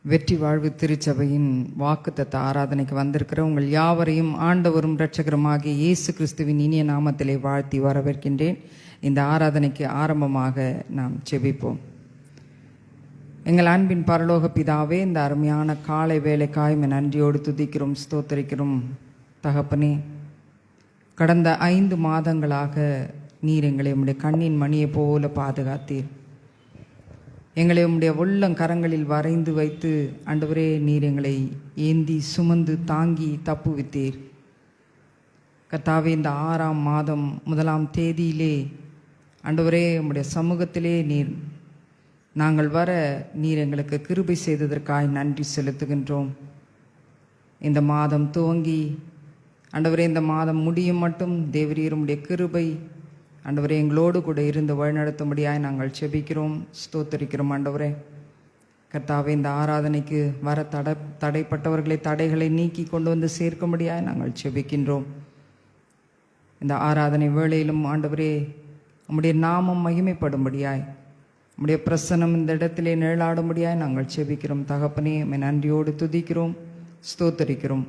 வெற்றி வாழ்வு திருச்சபையின் வாக்குத்தத்த ஆராதனைக்கு வந்திருக்கிற உங்கள் யாவரையும் ஆண்டவரும் இரட்சகருமாகிய இயேசு கிறிஸ்துவின் இனிய நாமத்திலே வாழ்த்தி வரவேற்கின்றேன். இந்த ஆராதனைக்கு ஆரம்பமாக நாம் செபிப்போம். எங்கள் அன்பின் பரலோக பிதாவே, இந்த அருமையான காலை வேலைக்காய் நன்றியோடு துதிக்கிறோம், ஸ்தோத்தரிக்கிறோம். தகப்பனே, கடந்த 5 மாதங்களாக நீர் எங்களை உம்முடைய கண்ணின் மணியை போல பாதுகாத்தீர். எங்களை உம்முடைய உள்ளங்கரங்களில் வரைந்து வைத்து ஆண்டவரே, நீர் எங்களை ஏந்தி சுமந்து தாங்கி தப்புவித்தீர். கர்த்தாவே, இந்த 6ஆம் மாதம் 1ஆம் தேதியிலே ஆண்டவரே, உம்முடைய சமூகத்திலே நாங்கள் வர நீர் எங்களுக்கு கிருபை செய்ததற்காய் நன்றி செலுத்துகின்றோம். இந்த மாதம் துவங்கி ஆண்டவரே, இந்த மாதம் முடியும் மட்டும் தேவரீர் உம்முடைய கிருபை ஆண்டவரே எங்களோடு கூட இருந்து வழிநடத்தும்படியாய் நாங்கள் செபிக்கிறோம், ஸ்தோத்தரிக்கிறோம். ஆண்டவரே கர்த்தாவே, இந்த ஆராதனைக்கு வர தடைப்பட்டவர்களை தடைகளை நீக்கி கொண்டு வந்து சேர்க்கும்படியாய் நாங்கள் செபிக்கின்றோம். இந்த ஆராதனை வேளையிலும் ஆண்டவரே உம்முடைய நாமம் மகிமைப்படும்படியாய் உம்முடைய பிரசன்னம் இந்த இடத்திலே நிழலாடும்படியாய் நாங்கள் செபிக்கிறோம். தகப்பனே, நன்றியோடு துதிக்கிறோம், ஸ்தோத்தரிக்கிறோம்.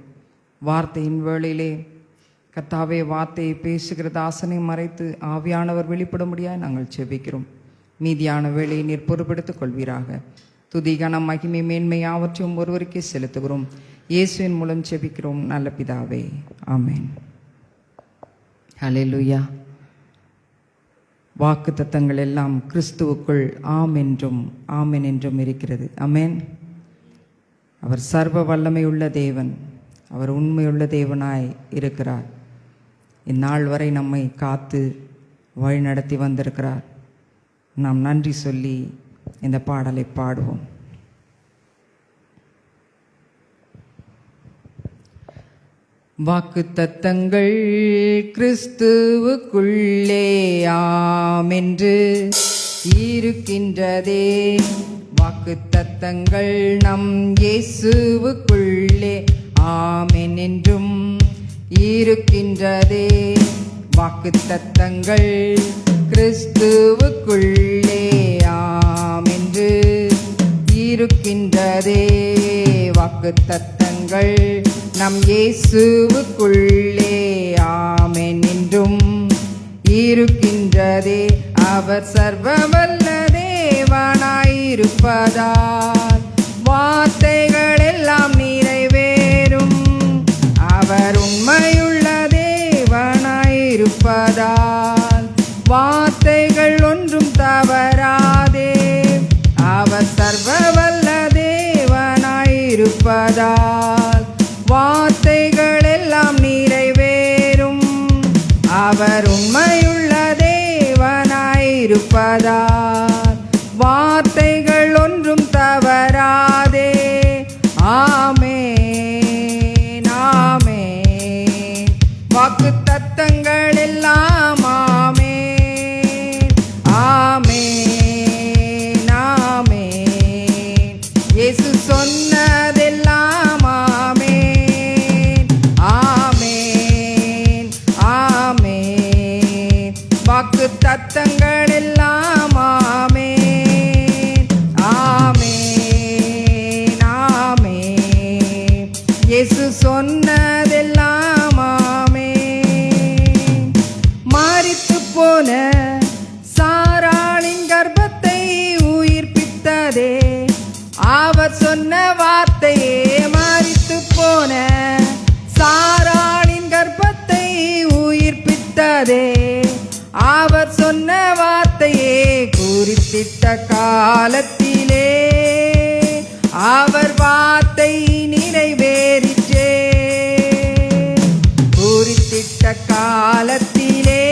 வார்த்தையின் வேளையிலே கர்த்தாவே, வார்த்தையை பேசுகிற தாசனை மறைத்து ஆவியானவர் வெளிப்படும்படியாய் நாங்கள் செபிக்கிறோம். மீதியான வேளையை நீர் பொறுப்பெடுத்துக் கொள்வீராக. துதி, கனம், மகிமை, மேன்மை யாவற்றையும் ஒருவருக்கே செலுத்துகிறோம். இயேசுவின் மூலம் செபிக்கிறோம் நல்ல பிதாவே, ஆமென். ஹல்லேலூயா. வாக்கு தத்தங்கள் எல்லாம் கிறிஸ்துவுக்குள் ஆம் என்றும் ஆமென் என்றும் இருக்கிறது. ஆமென். அவர் சர்வ வல்லமை உள்ள தேவன், அவர் உண்மையுள்ள தேவனாய் இருக்கிறார். இந்நாள் வரை நம்மை காத்து வழி நடத்தி வந்திருக்கிறார். நாம் நன்றி சொல்லி இந்த பாடலை பாடுவோம். வாக்கு தத்தங்கள் கிறிஸ்துவுக்குள்ளே ஆம் என்று இருக்கின்றதே. வாக்கு தத்தங்கள் நம் இயேசுவுக்குள்ளே ஆமென் என்றும் இருக்கின்றதே. வாக்கு தத்தங்கள் கிறிஸ்துவுக்குள்ளே ஆம் என்று இருக்கின்றதே. வாக்கு தத்தங்கள் நம் இயேசுவுக்குள்ளே ஆமென் என்றும் இருக்கின்றதே. அவர் சர்வவல்ல தேவனாயிருப்பதால் வார்த்தைகள் எல்லாம் நிறைவேறும். அவர் உண்மையுள்ள தேவனாயிருப்பதால் வார்த்தைகள் ஒன்றும் தவறாதே. அவர் சர்வவல்ல தேவனாயிருப்பதால் வார்த்தைகள் எல்லாம் நிறைவேறும். அவர் உண்மையுள்ள தேவனாயிருப்பதால் வார்த்தைகள் ஒன்றும் தவறாதே. ஆமென், ஆமென். வாக்கு தத்தங்கள் எல்லாம் ஆமென், ஆமென், ஆமென். இயேசு சொன்னதெல்லாம் ஆமென், ஆமென், ஆமென். வாக்கு தத்தங்கள் எல்லாம் ஆமென், ஆமென், ஆமென். இயேசு சொன்னதெல்லாம் ஆமென். மரித்து போன சாராளின் கர்ப்பத்தை உயிர்ப்பித்ததே அவர் சொன்ன வார்த்தையே. மரித்து போன சாராளின் கர்ப்பத்தை உயிர்ப்பித்ததே அவர் சொன்ன வார்த்தையே. குறித்திட்ட காலத்திலே அவர் வார்த்தை நிறைவேறிற்றே. குறித்திட்ட காலத்திலே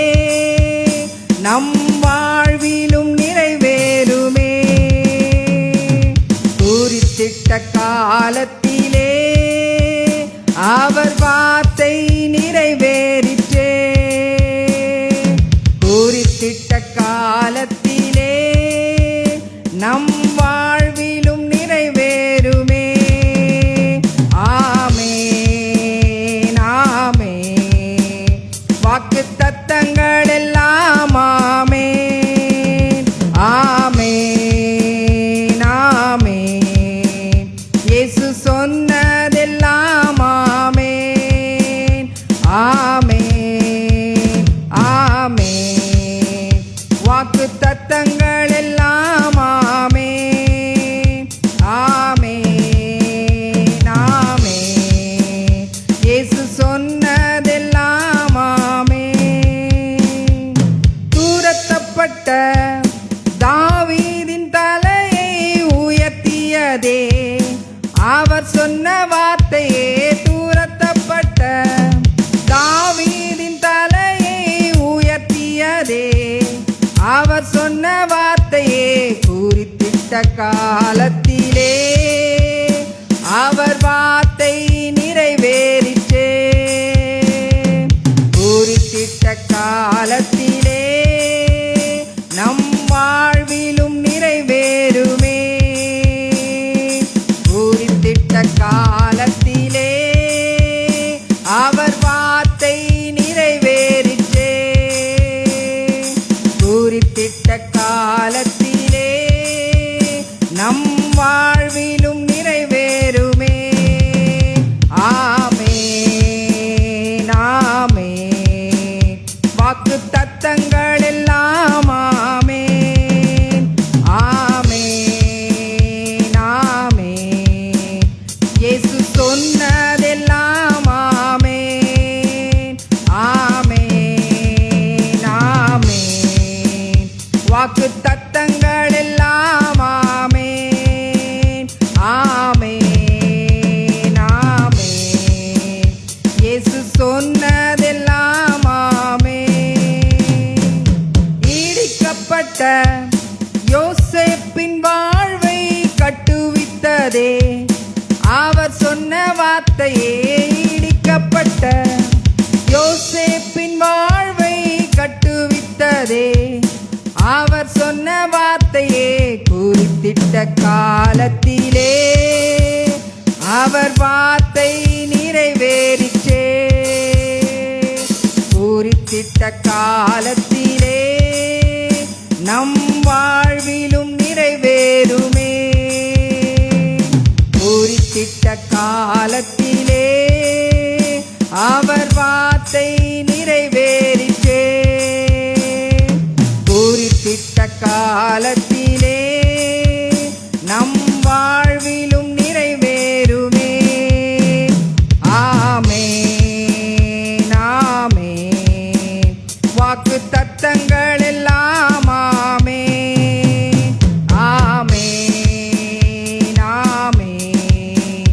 நம் வாழ்விலும் நிறைவேறுமே. குறித்திட்ட காலத்திலே அவர் வார்த்தை நிறைவேறிற்றே. குறித்திட்ட காலத்திலே நம் வாழ்விலும் நிறைவேறுமே. ஆமென், ஆமென். வாக்கு தத்தங்கள் எல்லாம் ஆமென், ஆமென், ஆமென். குறித்திட்ட காலத்திலே அவர் வார்த்தை நிறைவேறிற்றே. குறித்திட்ட காலத்திலே நம் வாழ்விலும் நிறைவேறுமே. குறித்திட்ட காலத்திலே அவர் வார்த்தை நிறைவேறிற்றே. குறித்திட்ட காலத்திலே நம் வாழ்விலும் நிறைவேறுமே. ஆமென் ஆமென். வாக்கு தத்தங்கள் எல்லாம் ஆமென் ஆமென் ஆமென். இயேசு சொன்னதெல்லாம் ஆமென் ஆமென் ஆமென். வாக்கு தத்தங்கள் எல்லாம் ஆமென் ஆமென் ஆமென். இயேசு சொன்னதெல்லாம் ஆமென். இடிக்கப்பட்ட யோசேப்பின் வாழ்வை கட்டுவித்ததே அவர் சொன்ன வார்த்தையே. இடிக்கப்பட்ட யோசேப்பின் வாழ்வை கட்டுவித்ததே அவர் சொன்ன வார்த்தையே. குறித்திட்ட காலத்திலே அவர் வார்த்தை நிறைவேறிற்றே. குறித்திட்ட காலத்திலே நம் வாழ்விலும் நிறைவேறுமே. குறித்திட்ட காலத்திலே அவர் வார்த்தை நிறைவேறிற்றே. குறித்திட்ட காலத்திலே நம் வாழ்விலும் நிறைவேறுமே. ஆமென் ஆமென். வாக்கு தத்தங்கள் எல்லாம் ஆமென் ஆமென் ஆமென்.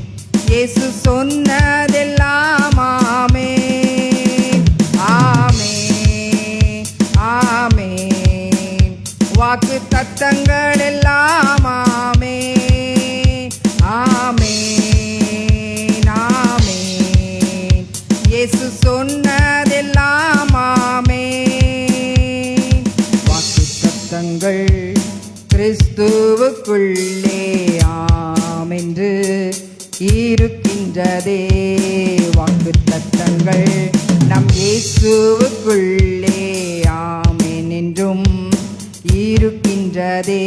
இயேசு சொன்னதெல்லாம் ஆமென் ஆமென் ஆமென். வாக்கு தத்தங்கள் எல்லாம் ஆமென் ஆமென் ஆமென். இயேசு சொன்னதெல்லாம் ஆமென். வாக்கு தத்தங்கள் கிறிஸ்துவுக்குள்ளே ஆமென்று இருக்கின்றதே. வாக்கு தத்தங்கள் நம் இயேசுவுக்குள்ளே ஆமென் என்றும் இருக்கின்றதே.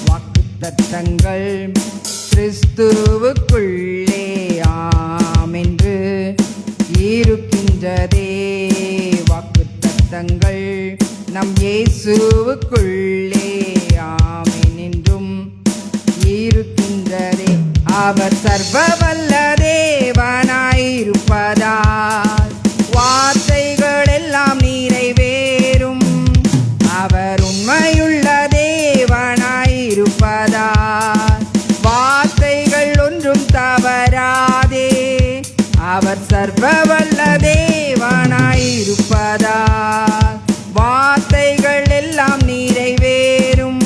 வாக்கு தத்தங்கள் கிறிஸ்துவுக்குள்ளே ஆமென்று இருக்கின்றதே. வாக்கு தத்தங்கள் நம் இயேசுவுக்குள்ளே ஆமென் என்றும் இருக்கின்றதே. அவர் சர்வவல்ல தேவனாயிருப்பதால் வார்த்தைகள் எல்லாம் நிறைவேறும். அவர் உண்மையுள்ள தேவனாயிருப்பதால் வார்த்தைகள் ஒன்றும் தவறாதே. அவர் சர்வவல்ல தேவனாயிருப்பதால் வார்த்தைகள் எல்லாம் நிறைவேறும்.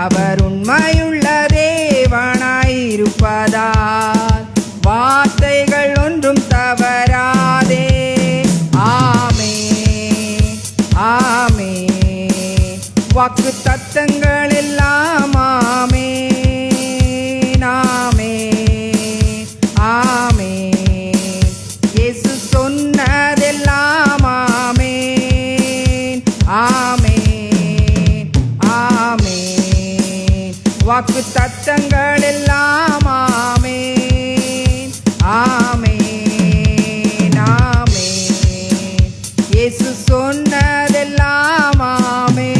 அவர் உண்மையுள்ள தேவனாயிருப்பதால் வார்த்தைகள் ஒன்றும் தவறாதே. ஆமென் ஆமென். வாக்கு தத்தங்கள் எல்லாம் ஆமென் ஆமென் ஆமென். இயேசு சொன்னதெல்லாம் ஆமென் ஆமென் ஆமென். வாக்கு தத்தங்கள் எல்லாம் ஆமென் ஆமென் ஆமென். இயேசு சொன்னதெல்லாம் ஆமென்.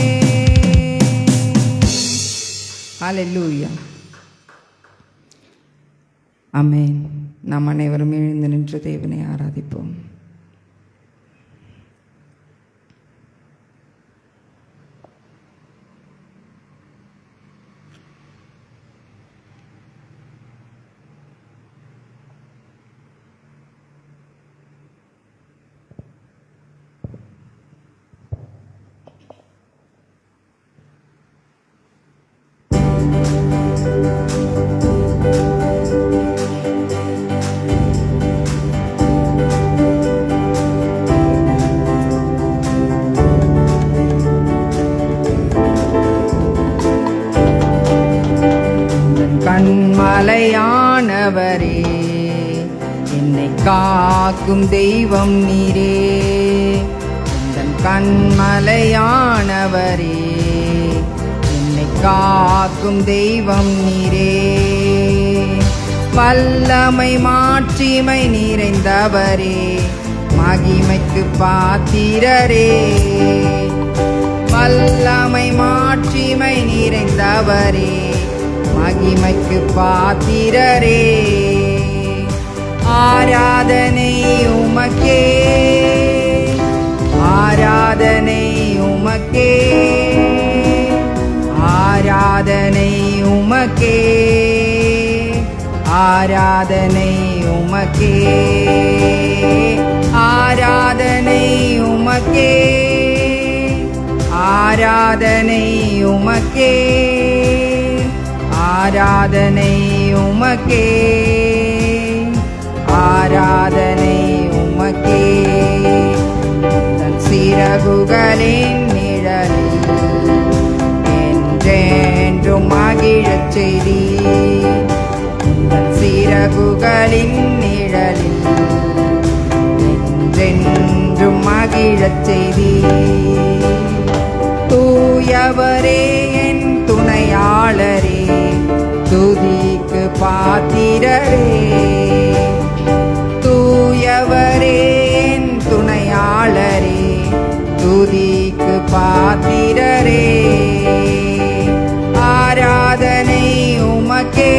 ஹல்லேலூயா. ஆமென். நாம் அனைவரும் எழுந்து நின்று தேவனை ஆராதிப்போம். கண்மலையானவரே, என்னை காக்கும் தெய்வம் நீரே. உந்தன் கண்மலையானவரே, என்னை காக்கும் தெய்வம் நீரே. வல்லமை மாட்சிமை நிறைந்தவரே, மகிமைக்கு பாத்திரரே. வல்லமை மாட்சிமை நிறைந்தவரே, மகிமைக்கு பாத்திரரே. ஆராதனை உமக்கே, ஆராதனை உமக்கே, ஆராதனை உமக்கே, ஆராதனை உமக்கே, ஆராதனை உமக்கே, ஆராதனை உமக்கே, ஆராதனை உமக்கே, ஆராதனை உமக்கே. தன் சிறகுகளின் நிழலில் என்றென்றும் மகிழச் செய்தி. தன் சிறகுகளின் நிழலில் என்றென்றும் மகிழச் செய்தி. தூயவரே என் துணையாளரே, துதிக்கு பாத்திரரே. தூயவரே என் துணையாளரே, துதிக்கு பாத்திரரே. ஆராதனை உமக்கே,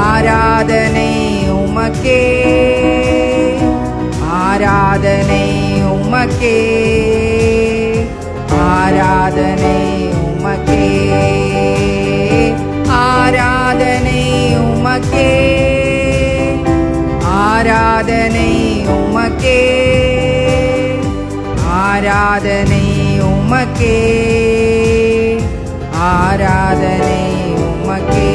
ஆராதனை உமக்கே, ஆராதனை உமக்கே, ஆராதனை உமக்கே, ஆராதனை உமக்கே, ஆராதனை உமக்கே, ஆராதனை உமக்கே, ஆராதனை உமக்கே.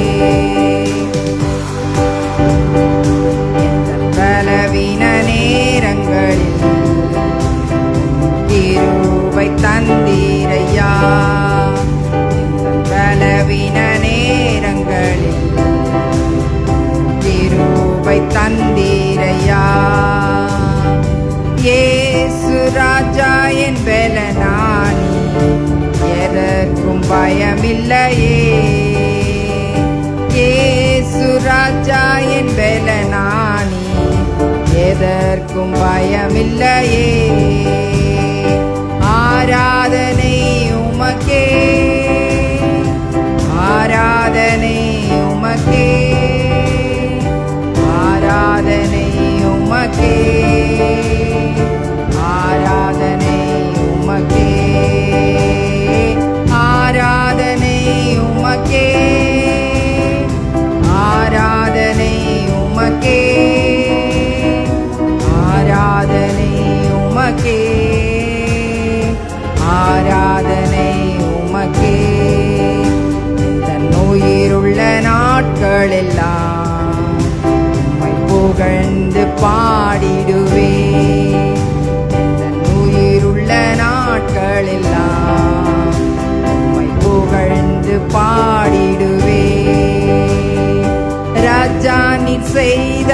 பலவீன நேரங்களில் கிருபை தந்தீரையா. பலவீன நேரங்களில் கிருபை தந்தீரையா. இயேசு ராஜா என் பெலனானி, எதற்கும் பயமில்லையே. இயேசு ராஜா என் பெலனானி, எதற்கும் பயமில்லையே. ஆராதனை உமக்கே, ஆராதனை உமக்கே, ஆராதனை உமக்கே, ஆராதனை உமக்கே, ஆராதனை உமக்கே, ஆராதனை உமக்கே, ஆராதனை உமக்கே, ஆராதனை உமக்கே. தன் உயிருள்ள நாட்களெல்லாம் உம்மை புகழ்ந்து பாடிடுவே. தன் உயிருள்ள நாட்களெல்லாம் உம்மை புகழ்ந்து பாடிடுவே. ராஜா நீர் செய்த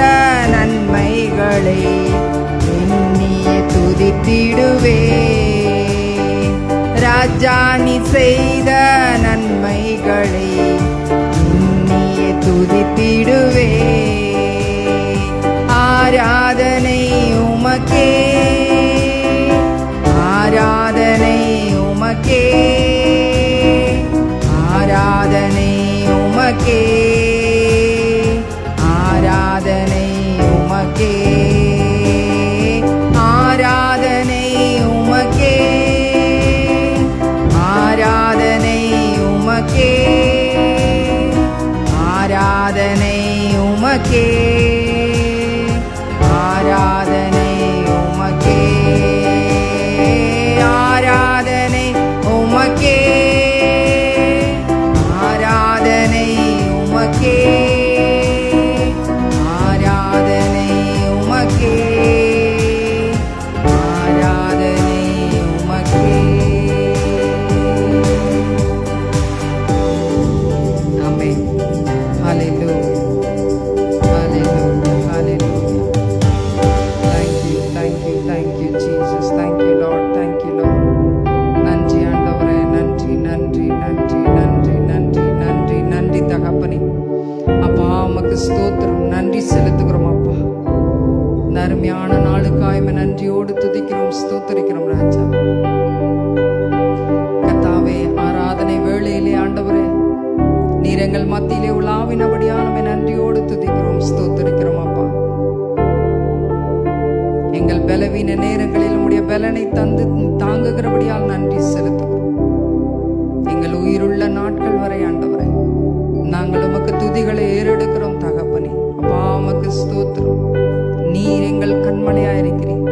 நன்மைகளை எண்ணியே துதித்திடுவே. ராஜா நீர் செய்த நன்மைகளை எண்ணியே துதித்திடுவே. ஆராதனை உமக்கே, ஆராதனை உமக்கே, ஆராதனை உமக்கே, ஆராதனை உமக்கே, ஆராதனை உமக்கே, ஆராதனை உமக்கே, ஆராதனை உமக்கே, ஆராதனை உமக்கே, ஆராதனை உமக்கே, ஆராதனை உமக்கே, ஆராதனை உமக்கே, ஆராதனை உமக்கே. ஆமென். ஸ்தோத்திரம், நன்றி செலுத்துகிறோம் அப்பா. இந்த அருமையான நாளுக்காய்மை நன்றியோடு துதிக்கிறோம், ஸ்தோத்தரிக்கிறோம் ராஜா. கர்த்தாவே, ஆராதனை வேளையிலே ஆண்டவரே நீர் எங்கள் மத்தியிலே உலாவினபடியான நன்றியோடு துதிக்கிறோம், ஸ்தோத்தரிக்கிறோம் அப்பா. எங்கள் பலவீன நேரங்களில் உம்முடைய பலனை தந்து தாங்குகிறபடியால் நன்றி செலுத்துகிறோம். எங்கள் உயிருள்ள நாட்கள் வரை ஆண்டவரே நாங்கள் உமக்கு துதிகளை ஏறெடுக்கிறோம் தகப்பனே. அப்பா, உமக்கு ஸ்தோத்திரம். நீர் எங்கள் கண்மலையாயிருக்கிறீர்,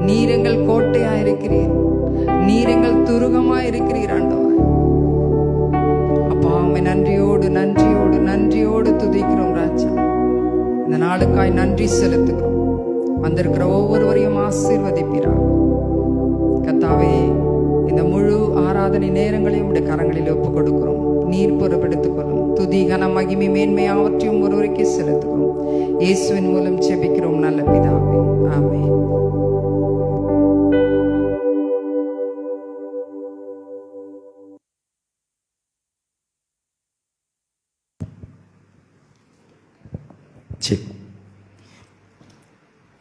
நீர் எங்கள் கோட்டையாயிருக்கிறீர், நீர் எங்கள் துருகமாயிருக்கிறீர் ஆண்டவரே. அப்பா, உம்மை நன்றியோடு நன்றியோடு நன்றியோடு துதிக்கிறோம் ராஜா. இந்த நாளுக்காய் நன்றி செலுத்துகிறோம். வந்திருக்கிற ஒவ்வொருவரையும் ஆசீர்வதிப்பீராக கர்த்தாவே. இந்த முழு ஆராதனை நேரங்களையும் உடைய கரங்களில் ஒப்புக் கொடுக்கிறோம். நீர் பொறுப்பெடுத்துக் கொள்ளும். துதி கன மகிமை மேன்மை அவற்றையும் ஒருவருக்கே செலுத்துகிறோம். இயேசுவின் மூலம் ஜெபிக்கிறோம் நல்ல பிதாவே, ஆமென்.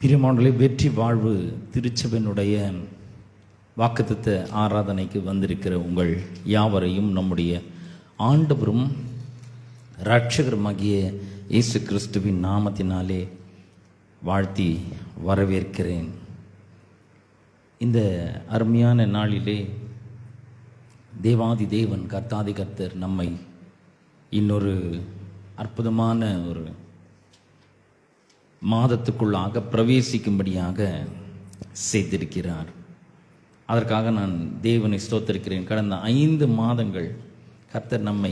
பிரியமானவர்களே, வெற்றி வாழ்வு திருச்சபையினுடைய வாக்குத்தத்த ஆராதனைக்கு வந்திருக்கிற உங்கள் யாவரையும் நம்முடைய ஆண்டவரும் இரட்சகருமாகிய இயேசு கிறிஸ்துவின் நாமத்தினாலே வாழ்த்தி வரவேற்கிறேன். இந்த அருமையான நாளிலே தேவாதி தேவன் கர்த்தாதி கர்த்தர் நம்மை இன்னொரு அற்புதமான ஒரு மாதத்துக்குள்ளாக பிரவேசிக்கும்படியாக செய்திருக்கிறார். அதற்காக நான் தேவனை ஸ்தோத்திரிக்கிறேன். கடந்த 5 மாதங்கள் கர்த்தர் நம்மை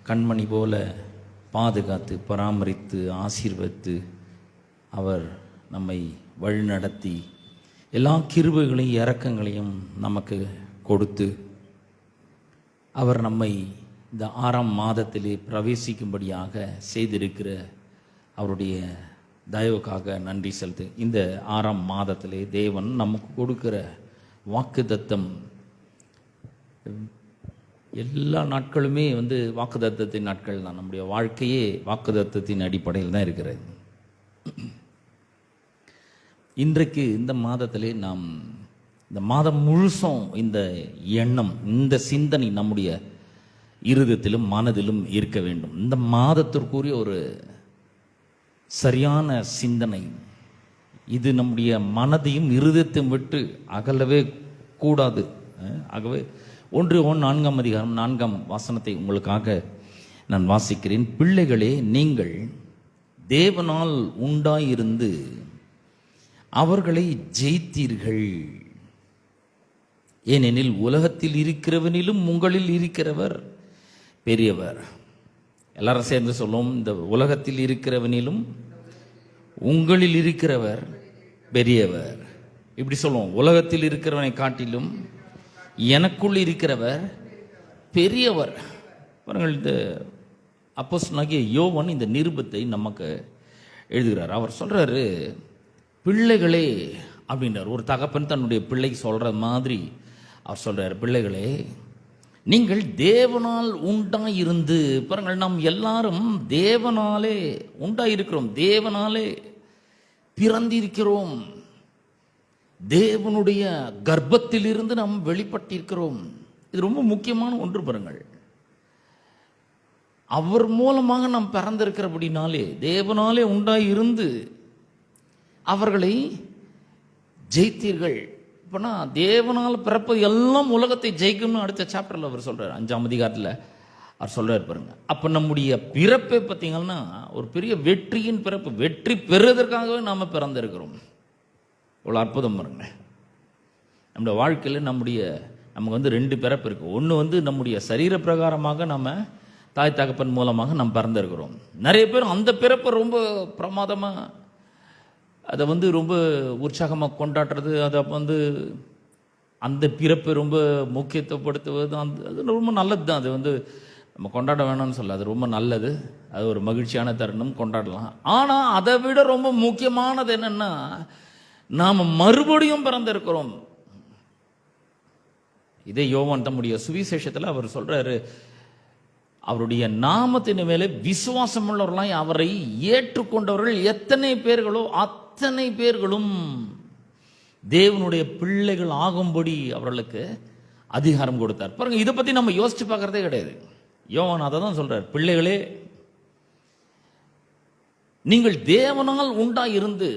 கண்மணி போல பாதுகாத்து பராமரித்து ஆசீர்வதித்து அவர் நம்மை வழிநடத்தி எல்லா கிருபைகளையும் இரக்கங்களையும் நமக்கு கொடுத்து அவர் நம்மை இந்த 6ஆம் மாதத்திலே பிரவேசிக்கும்படியாக செய்திருக்கிற அவருடைய தயவுக்காக நன்றி செலுத்து. இந்த 6ஆம் மாதத்திலே தேவன் நமக்கு கொடுக்கிற வாக்குத்தத்தம் எல்லா நாட்களுமே வாக்குத்தத்தத்தின் நாட்கள் தான். நம்முடைய வாழ்க்கையே வாக்குத்தத்தத்தின் அடிப்படையில் தான் இருக்கிறது. இன்றைக்கு இந்த மாதத்திலே நாம் இந்த மாதம் முழுசும் இந்த எண்ணம், இந்த சிந்தனை நம்முடைய இருதயத்திலும் மனதிலும் இருக்க வேண்டும். இந்த மாதத்திற்குரிய ஒரு சரியான சிந்தனை இது நம்முடைய மனதையும் இருதயத்தையும் விட்டு அகலவே கூடாது. ஆகவே 1 யோவான் 4ஆம் அதிகாரம் 4ஆம் வசனத்தை உங்களுக்காக நான் வாசிக்கிறேன். பிள்ளைகளே, நீங்கள் தேவனால் உண்டாயிருந்து அவர்களை ஜெயித்தீர்கள். ஏனெனில் உலகத்தில் இருக்கிறவனிலும் உங்களில் இருக்கிறவர் பெரியவர். எல்லாரும் சேர்ந்து சொல்லுவோம், இந்த உலகத்தில் இருக்கிறவனிலும் உங்களில் இருக்கிறவர் பெரியவர். இப்படி சொல்லுவோம், உலகத்தில் இருக்கிறவனை காட்டிலும் எனக்குள் இருக்கிறவர் பெரியவர். பாருங்கள், இந்த அப்போஸ்தலனாகிய யோவான் இந்த நிருபத்தை நமக்கு எழுதுகிறார். அவர் சொல்றாரு, பிள்ளைகளே அப்படின்றார். ஒரு தகப்பன் தன்னுடைய பிள்ளைக்கு சொல்ற மாதிரி அவர் சொல்றாரு, பிள்ளைகளே நீங்கள் தேவனால் உண்டாயிருந்து. பாருங்கள், நாம் எல்லாரும் தேவனாலே உண்டாயிருக்கிறோம், தேவனாலே பிறந்திருக்கிறோம், தேவனுடைய கர்ப்பத்தில் இருந்து நாம் வெளிப்பட்டிருக்கிறோம். இது ரொம்ப முக்கியமான ஒன்று. பாருங்கள், அவர் மூலமாக நாம் பிறந்திருக்கிறபடினாலே தேவனாலே உண்டாயிருந்து அவர்களை ஜெயித்தீர்கள். இப்போனா தேவனால் பிறப்பது எல்லாம் உலகத்தை ஜெயிக்கும்னு அடுத்த சாப்டரில் அவர் சொல்கிறார், 5ஆம் அதிகாரத்தில் அவர் சொல்கிறார். பாருங்க, அப்போ நம்முடைய பிறப்பை பார்த்தீங்கன்னா ஒரு பெரிய வெற்றியின் பிறப்பு. வெற்றி பெறுவதற்காகவே நாம் பிறந்திருக்கிறோம். இவ்வளோ அற்புதம் பாருங்க. நம்முடைய வாழ்க்கையில் நமக்கு 2 பிறப்பு இருக்குது. ஒன்று நம்முடைய சரீர பிரகாரமாக நம்ம தாய் தகப்பன் மூலமாக நாம் பிறந்திருக்கிறோம். நிறைய பேர் அந்த பிறப்பை ரொம்ப பிரமாதமாக அதை ரொம்ப உற்சாகமாக கொண்டாடுறது, அதை அந்த பிறப்பை ரொம்ப முக்கியத்துவப்படுத்துவது, அது ரொம்ப நல்லது தான். அது நம்ம கொண்டாட வேணும்னு சொல்ல, அது ரொம்ப நல்லது, அது ஒரு மகிழ்ச்சியான தருணம், கொண்டாடலாம். ஆனால் அதை விட ரொம்ப முக்கியமானது என்னென்னா, நாம் மறுபடியும் பிறந்திருக்கிறோம். இதே யோவான் தம்முடைய சுவிசேஷத்தில் அவர் சொல்கிறாரு, அவருடைய நாமத்தின் மேலே விசுவாசம் உள்ளவர்களாய் அவரை ஏற்றுக்கொண்டவர்கள் எத்தனை பேர்களோ அத்தனை பேர்களும் தேவனுடைய பிள்ளைகள் ஆகும்படி அவர்களுக்கு அதிகாரம் கொடுத்தார். பாருங்க, இதை பத்தி நம்ம யோசிச்சு பார்க்கறதே கிடையாது. யோவான் அதை தான் சொல்றார், பிள்ளைகளே நீங்கள் தேவனால் உண்டா இருந்து.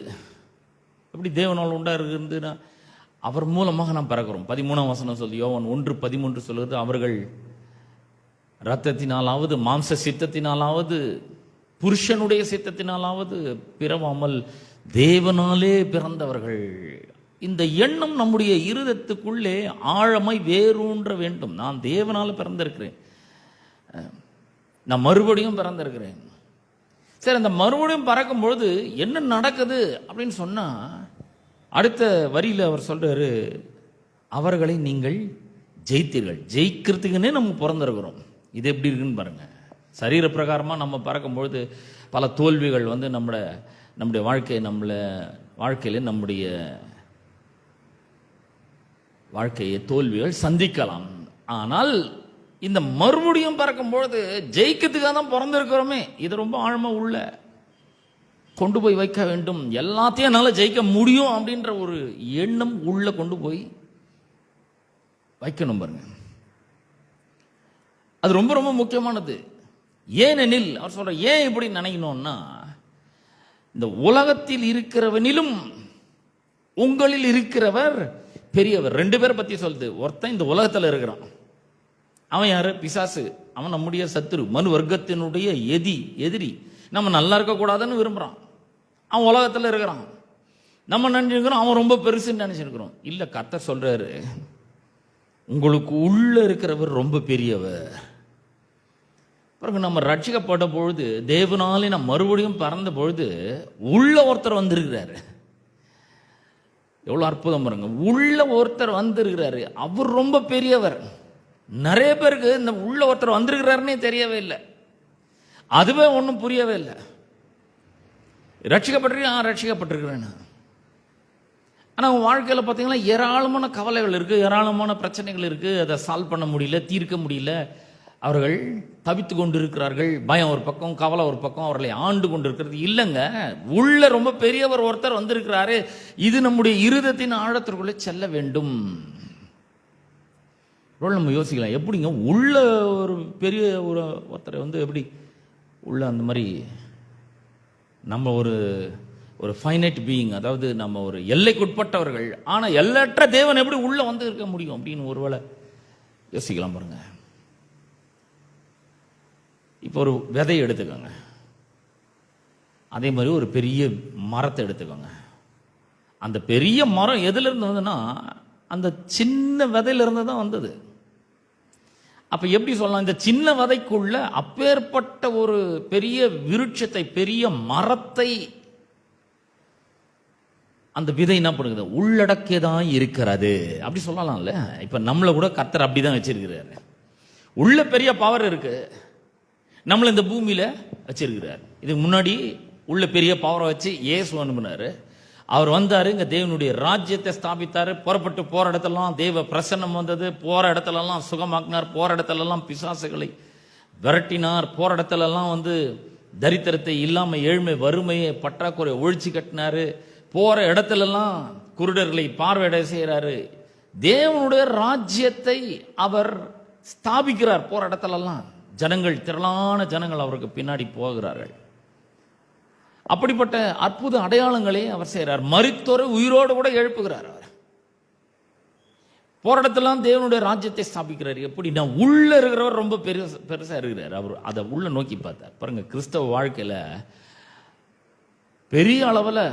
எப்படி தேவனால் உண்டா இருந்துன்னா அவர் மூலமாக நாம் பிறக்கிறோம். 13ஆம் வசனம் சொல்லி யோவான் 1:13 சொல்லுது, அவர்கள் இரத்தத்தினாலாவது மாம்ச சித்தத்தினாலாவது புருஷனுடைய சித்தத்தினாலாவது பிறவாமல் தேவனாலே பிறந்தவர்கள். இந்த எண்ணம் நம்முடைய இருதயத்துக்குள்ளே ஆழமாய் வேரூன்ற வேண்டும். நான் தேவனால பிறந்திருக்கிறேன், நான் மறுபடியும் பிறந்திருக்கிறேன். சரி, அந்த மறுபடியும் பறக்கும் பொழுது என்ன நடக்குது அப்படின்னு சொன்னா, அடுத்த வரியில அவர் சொல்றாரு, அவர்களை நீங்கள் ஜெயித்தீர்கள். ஜெயிக்கிறதுக்குன்னே நம்ம பிறந்திருக்கிறோம். இது எப்படி இருக்குன்னு பாருங்க. சரீர பிரகாரமா நம்ம பறக்கும்பொழுது பல தோல்விகள் வந்து நம்முடைய வாழ்க்கையில நம்முடைய வாழ்க்கையை தோல்விகள் சந்திக்கலாம். ஆனால் இந்த மறுபடியும் பறக்கும்பொழுது ஜெயிக்கிறதுக்காக தான் பிறந்திருக்கிறோமே. இது ரொம்ப ஆழமா உள்ள கொண்டு போய் வைக்க வேண்டும். எல்லாத்தையும் என்னால ஜெயிக்க முடியும் அப்படின்ற ஒரு எண்ணம் உள்ள கொண்டு போய் வைக்கணும் பாருங்க. அது ரொம்ப ரொம்ப முக்கியமானது. ஏனெனில் அவர் சொல்ற, ஏன் இப்படி நினைக்கணும்னா, இந்த உலகத்தில் இருக்கிறவனிலும் உங்களில் இருக்கிறவர் பெரியவர். 2 பேரை பத்தி சொல்லுது. ஒருத்தன் இந்த உலகத்துல இருக்கிறான், அவன் யாரு? பிசாசு. அவன் நம்முடைய சத்துரு, மனு வர்க்கத்தினுடைய எதிரி. நம்ம நல்லா இருக்க கூடாதுன்னு விரும்புறான். அவன் உலகத்துல இருக்கிறான். நம்ம நினைச்சிருக்கிறோம் அவன் ரொம்ப பெருசுன்னு நினைச்சிருக்கிறோம். இல்ல, கர்த்தர் சொல்றாரு, உங்களுக்கு உள்ள இருக்கிறவர் ரொம்ப பெரியவர். பிறகு நம்ம ரட்சிக்கப்பட்ட பொழுது, தேவனாலே நம்ம மறுபடியும் பறந்த பொழுது உள்ள ஒருத்தர் வந்திருக்கிறாரு. எவ்வளவு அற்புதம் பாருங்க. உள்ள ஒருத்தர் வந்திருக்கிறாரு, அவர் ரொம்ப பெரியவர். நிறைய பேருக்கு இந்த உள்ள ஒருத்தர் வந்திருக்கிறாருன்னே தெரியவே இல்லை. அதுவே ஒன்றும் புரியவே இல்லை. ரட்சிக்கப்பட்டிருக்கிறேன். ஆனால் உங்கள் வாழ்க்கையில் பார்த்தீங்கன்னா ஏராளமான கவலைகள் இருக்குது, ஏராளமான பிரச்சனைகள் இருக்குது. அதை சால்வ் பண்ண முடியல, தீர்க்க முடியல. அவர்கள் தவித்து கொண்டு இருக்கிறார்கள். பயம் ஒரு பக்கம், கவலை ஒரு பக்கம், அவர்களை ஆண்டு கொண்டு இருக்கிறது. இல்லைங்க, உள்ள ரொம்ப பெரியவர் ஒருத்தர் வந்திருக்கிறாரு. இது நம்முடைய இருதயத்தின் ஆழத்திற்குள்ளே செல்ல வேண்டும். நம்ம யோசிக்கலாம், எப்படிங்க உள்ள ஒரு பெரிய ஒருத்தரை வந்து எப்படி உள்ள அந்த மாதிரி நம்ம ஒரு ஃபைனைட் பீயிங், அதாவது நம்ம ஒரு எல்லைக்குட்பட்டவர்கள், ஆனால் எல்லையற்ற தேவன் எப்படி உள்ள வந்து இருக்க முடியும் அப்படின்னு ஒருவேளை யோசிக்கலாம் பாருங்க. இப்போ ஒரு விதையை எடுத்துக்கோங்க, அதே மாதிரி ஒரு பெரிய மரத்தை எடுத்துக்கோங்க. அந்த பெரிய மரம் எதுல இருந்து வந்ததுன்னா அந்த சின்ன விதையில இருந்து தான் வந்தது. அப்ப எப்படி சொல்லலாம், இந்த சின்ன விதைக்குள்ள அப்பேற்பட்ட ஒரு பெரிய விருட்சத்தை, பெரிய மரத்தை அந்த விதை என்ன பண்ணுது, உள்ளடக்கியதான் இருக்கிறது அப்படி சொல்லலாம்ல. இப்ப நம்மள கூட கர்த்தர் அப்படிதான் வச்சிருக்கிறாரு. உள்ள பெரிய பவர் இருக்கு, நம்மள இந்த பூமியில வச்சிருக்கிறார். இதுக்கு முன்னாடி உள்ள பெரிய பவரை வச்சு இயேசு அனுப்புனாரு. அவர் வந்தாரு, இங்க தேவனுடைய ராஜ்யத்தை ஸ்தாபித்தாரு. புறப்பட்டு போற இடத்தெல்லாம் தேவ பிரசன்னம் வந்தது. போற இடத்துல எல்லாம் சுகமாக்கினார். போற இடத்துல எல்லாம் பிசாசுகளை விரட்டினார். போற இடத்துல எல்லாம் வந்து தரித்திரத்தை இல்லாம ஏழ்மை வறுமையை பற்றாக்குறை ஒழிச்சு கட்டினாரு. போற இடத்துல எல்லாம் குருடர்களை பார்வையிட செய்யறாரு. தேவனுடைய ராஜ்யத்தை அவர் ஸ்தாபிக்கிறார். போற இடத்துல எல்லாம் ஜனங்கள், திரளான ஜனங்கள் அவருக்கு பின்னாடி போகிறார்கள். அப்படிப்பட்ட அற்புத அடையாளங்களே அவர் செய்கிறார். மரித்தோரை உயிரோடு கூட எழுப்புகிறார். அவர் போராட்டத்தெல்லாம் தேவனுடைய ராஜ்யத்தை ஸ்தாபிக்கிறார். எப்படின்னா உள்ள இருக்கிறவர் ரொம்ப பெருசா இருக்கிறார். அவர் அதை உள்ள நோக்கி பார்த்தார். பாருங்க, கிறிஸ்தவ வாழ்க்கையில பெரிய அளவில்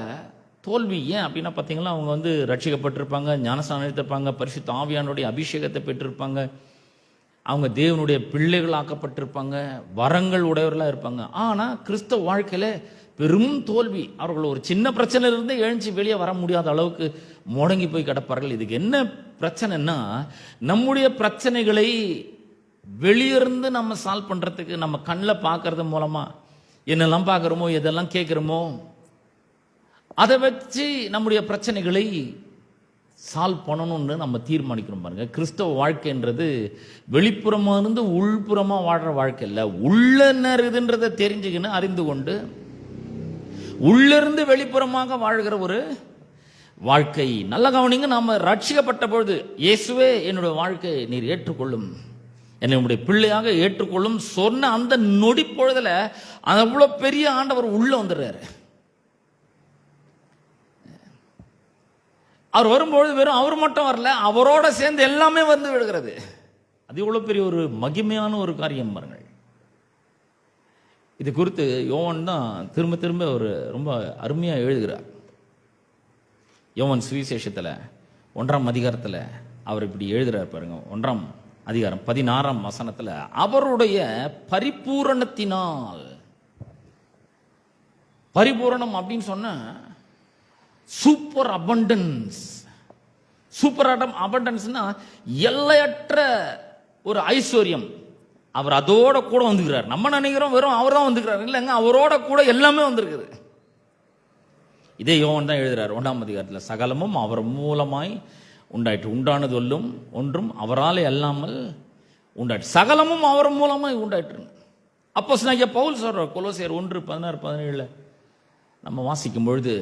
தோல்வி ஏன் அப்படின்னா பார்த்தீங்கன்னா, அவங்க வந்து ரட்சிக்கப்பட்டிருப்பாங்க, ஞானஸ்நானம் எடுத்திருப்பாங்க, பரிசுத்த ஆவியானுடைய அபிஷேகத்தை பெற்றிருப்பாங்க, அவங்க தேவனுடைய பிள்ளைகள் ஆக்கப்பட்டிருப்பாங்க, வரங்கள் உடையவர்களாக இருப்பாங்க. ஆனால் கிறிஸ்தவ வாழ்க்கையில பெரும் தோல்வி. அவர்கள் ஒரு சின்ன பிரச்சனை இருந்து எழுந்து வெளியே வர முடியாத அளவுக்கு முடங்கி போய் கிடப்பார்கள். இதுக்கு என்ன பிரச்சனைன்னா, நம்முடைய பிரச்சனைகளை வெளியிருந்து நம்ம சால்வ் பண்றதுக்கு நம்ம கண்ணில் பார்க்கறது மூலமா என்னெல்லாம் பார்க்குறோமோ, எதெல்லாம் கேட்குறோமோ, அதை வச்சு நம்முடைய பிரச்சனைகளை சால்வ் பண்ணணும்னு நம்ம தீர்மானிக்கணும் பாருங்க. கிறிஸ்தவ வாழ்க்கைன்றது வெளிப்புறமா இருந்து உள்புறமா வாழ்ற வாழ்க்கை இல்லை. உள்ள என்ன இருக்குதுன்றதை தெரிஞ்சுக்கின்னு அறிந்து கொண்டு உள்ளிருந்து வெளிப்புறமாக வாழ்கிற ஒரு வாழ்க்கை. நல்ல கவனிங்க, நாம ரட்சிக்கப்பட்ட பொழுது இயேசுவே என்னுடைய வாழ்க்கையை நீர் ஏற்றுக்கொள்ளும், என்னை உடைய பிள்ளையாக ஏற்றுக்கொள்ளும் சொன்ன அந்த நொடி பொழுதுல அவ்வளவு பெரிய ஆண்டவர் உள்ள வந்துடுறாரு. அவர் வரும்பொழுது வெறும் அவர் மட்டும் வரல, அவரோட சேர்ந்து எல்லாமே வந்து விடுகிறது. அது இவ்வளவு பெரிய ஒரு மகிமையான ஒரு காரியம் பாருங்கள். இது குறித்து யோவான் தான் திரும்ப திரும்ப ஒரு ரொம்ப அருமையா எழுதுகிறார். யோவான் சுவிசேஷத்துல 1ஆம் அதிகாரத்துல அவர் இப்படி எழுதுறார் பாருங்க. 1ஆம் அதிகாரம் 16ஆம் வசனத்துல, அவருடைய பரிபூரணத்தினால். பரிபூரணம் அப்படின்னு சொன்ன சூப்பர் அபண்டன்ஸ். சூப்பர் அபண்டன்ஸ்னா எல்லையற்ற ஒரு ஐஸ்வர்யம். அவர் அதோட கூட வந்துக்கிறார். நம்ம நினைக்கிறோம் வெறும் அவர் தான் வந்துக்கிறார், இல்லைங்க, அவரோட கூட எல்லாமே வந்திருக்குது. இதே யோவான் தான் எழுதுறார் 1ஆம் அதிகாரத்துல, சகலமும் அவர் மூலமாய் உண்டாயிற்று, உண்டானது ஒன்றும் அவராலே அல்லாமல் உண்டாயிற்று, சகலமும் அவர் மூலமாய் உண்டாயிற்று. அப்போஸ்தலனாகிய பவுல் சொல்றார் கொலோசியர் 1:16-17 நம்ம வாசிக்கும் பொழுது,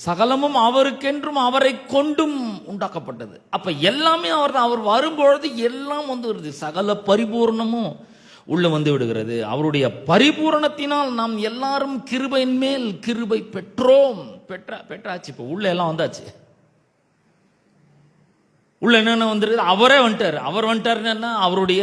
சகலமும் அவருக்கென்றும் அவரை கொண்டும் உண்டாக்கப்பட்டது. அப்ப எல்லாமே அவர் தான். அவர் வரும்பொழுது எல்லாம் வந்து வருது, சகல பரிபூர்ணமும் உள்ள வந்து விடுகிறது. அவருடைய பரிபூரணத்தினால் நாம் எல்லாரும் கிருபையின் மேல் கிருபை பெற்றோம். பெற்றாச்சு. இப்ப உள்ள எல்லாம் வந்தாச்சு. உள்ள என்னென்ன வந்துருது? அவரே வந்துட்டார். அவர் வந்துட்டாருன்னா அவருடைய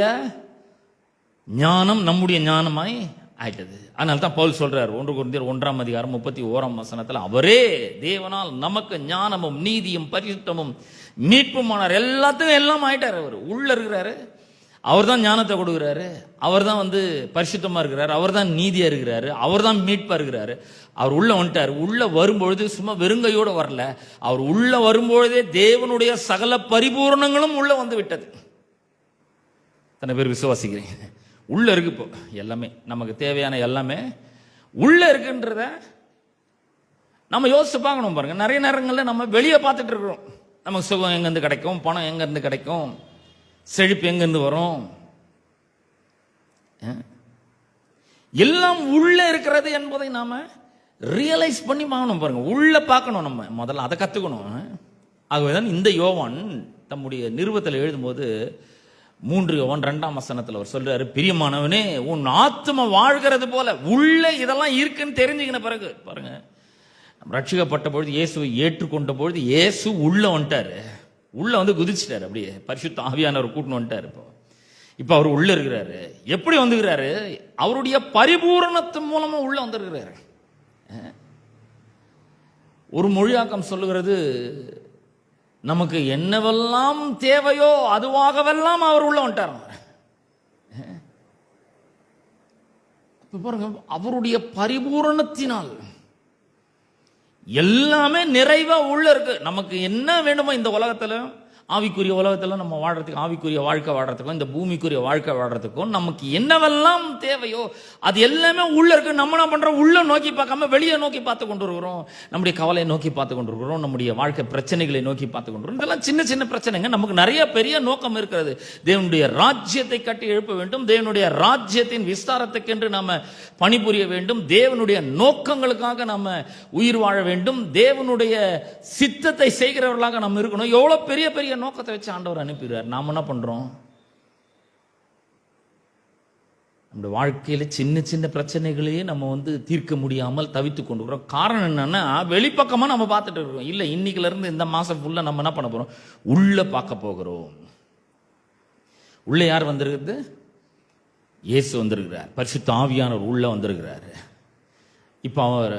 ஞானம் நம்முடைய ஞானமாய் ஆயிட்டது. அதனால தான் பவுல் சொல்றார் 1 கொரிந்தியர் 1ஆம் அதிகாரம் 31ஆம் வசனத்துல, அவரே தேவனால் நமக்கு ஞானமும் நீதியும் பரிசுத்தமும் மீட்புமானார். எல்லாத்துக்கும் எல்லாம் ஆயிட்டார். அவர் உள்ள இருக்கிறாரு. அவர் தான் ஞானத்தை கொடுக்குறாரு. அவர் தான் வந்து பரிசுத்தமா இருக்கிறாரு. அவர் தான் நீதியா இருக்கிறாரு. அவர் தான் மீட்பா இருக்கிறாரு. அவர் உள்ள வந்துட்டார். உள்ள வரும்பொழுது சும்மா வெறுங்கையோட வரல. அவர் உள்ள வரும்பொழுதே தேவனுடைய சகல பரிபூரணங்களும் உள்ள வந்து விட்டது. தன்னை பேர் விசுவாசிக்கிறீங்க? உள்ள இருக்கு. இப்போ எல்லாமே நமக்கு தேவையான எல்லாமே உள்ள இருக்குன்றத நம்ம யோசிச்சு பார்க்கணும் பாருங்க. நிறைய நேரங்களில் நம்ம வெளியே பார்த்துட்டு இருக்கிறோம். நமக்கு சுகம் எங்கேருந்து கிடைக்கும், பணம் எங்கேருந்து கிடைக்கும், செழிப்பு எங்கேருந்து வரும், எல்லாம் உள்ள இருக்கிறது என்பதை நாம ரியலைஸ் பண்ணி பார்க்கணும் பாருங்க. உள்ள பார்க்கணும். நம்ம முதல்ல அதை கத்துக்கணும். ஆகவேதான் இந்த யோவான் தம்முடைய நிருபத்தில் எழுதும்போது 3 யோவான் 2ஆம் வசனத்தில் அவர் சொல்றாரு, பிரியமானவனே, உன் ஆத்மா வாழ்கிறது போல உள்ள இதெல்லாம் இருக்குன்னு தெரிஞ்சுக்கின பிறகு பாருங்க, ரட்சிக்கப்பட்ட பொழுது இயேசுவை ஏற்றுக்கொண்ட பொழுது இயேசு உள்ள வந்துட்டாரு. உள்ள வந்து குதிச்சிட்டாரு. அப்படியே பரிசுத்த ஆவியானவர் கூட்டின்னு வந்துட்டாரு. இப்போ அவர் உள்ள இருக்கிறாரு. எப்படி வந்துக்கிறாரு? அவருடைய பரிபூரணத்தின் மூலமா உள்ள வந்திருக்கிறாரு. ஒரு மொழியாக்கம் சொல்லுகிறது, நமக்கு என்னவெல்லாம் தேவையோ அதுவாகவெல்லாம் அவர் உள்ள வந்துட்டார். பாருங்க, அவருடைய பரிபூரணத்தினால் எல்லாமே நிறைவா உள்ள இருக்கு. நமக்கு என்ன வேணுமோ இந்த உலகத்துல, ஆவிக்குரிய உலகத்துல நம்ம வாழ்றதுக்கு, ஆவிக்குரிய வாழ்க்கை வாழ்றதுக்கும் இந்த பூமிக்குரிய வாழ்க்கை வாழ்றதுக்கும் நமக்கு என்னவெல்லாம் தேவையோ அது எல்லாமே உள்ள இருக்கு. நம்ம என்ன பண்றோம்? உள்ள நோக்கி பார்க்காம வெளியே நோக்கி பார்த்து கொண்டு இருக்கிறோம். நம்முடைய கவலையை நோக்கி பார்த்து கொண்டு இருக்கிறோம். நம்முடைய வாழ்க்கை பிரச்சனைகளை நோக்கி பார்த்து கொண்டு இருக்கிறோம். இதெல்லாம் சின்ன சின்ன பிரச்சனைங்க. நமக்கு நிறைய பெரிய நோக்கம் இருக்கிறது. தேவனுடைய ராஜ்யத்தை கட்டி எழுப்ப வேண்டும். தேவனுடைய ராஜ்யத்தின் விஸ்தாரத்துக்கென்று நாம பணிபுரிய வேண்டும். தேவனுடைய நோக்கங்களுக்காக நாம உயிர் வாழ வேண்டும். தேவனுடைய சித்தத்தை செய்கிறவர்களாக நம்ம இருக்கணும். எவ்வளவு பெரிய பெரிய நோக்கத்தை வச்சு ஆண்டவர் அனுப்பிடுறார். நாம என்ன பண்றோம்? நம்ம வாழ்க்கையில சின்ன சின்ன பிரச்சனைகளையே நம்ம வந்து தீர்க்க முடியாமல் தவித்து கொண்டு இருக்கிறோம். காரணம் என்னன்னா, வெளிப்பக்கமா நம்ம பார்த்துட்டு இருக்கோம். இல்ல, இன்னைக்குல இருந்து இந்த மாசம் ஃபுல்லா நம்ம என்ன பண்ண போறோம்? உள்ள பார்க்க போகிறோம். உள்ள யார் வந்திருக்கிறது? இயேசு வந்திருக்கிறார். பரிசுத்த ஆவியானவர் உள்ள வந்திருக்கிறாரு. இப்ப அவர்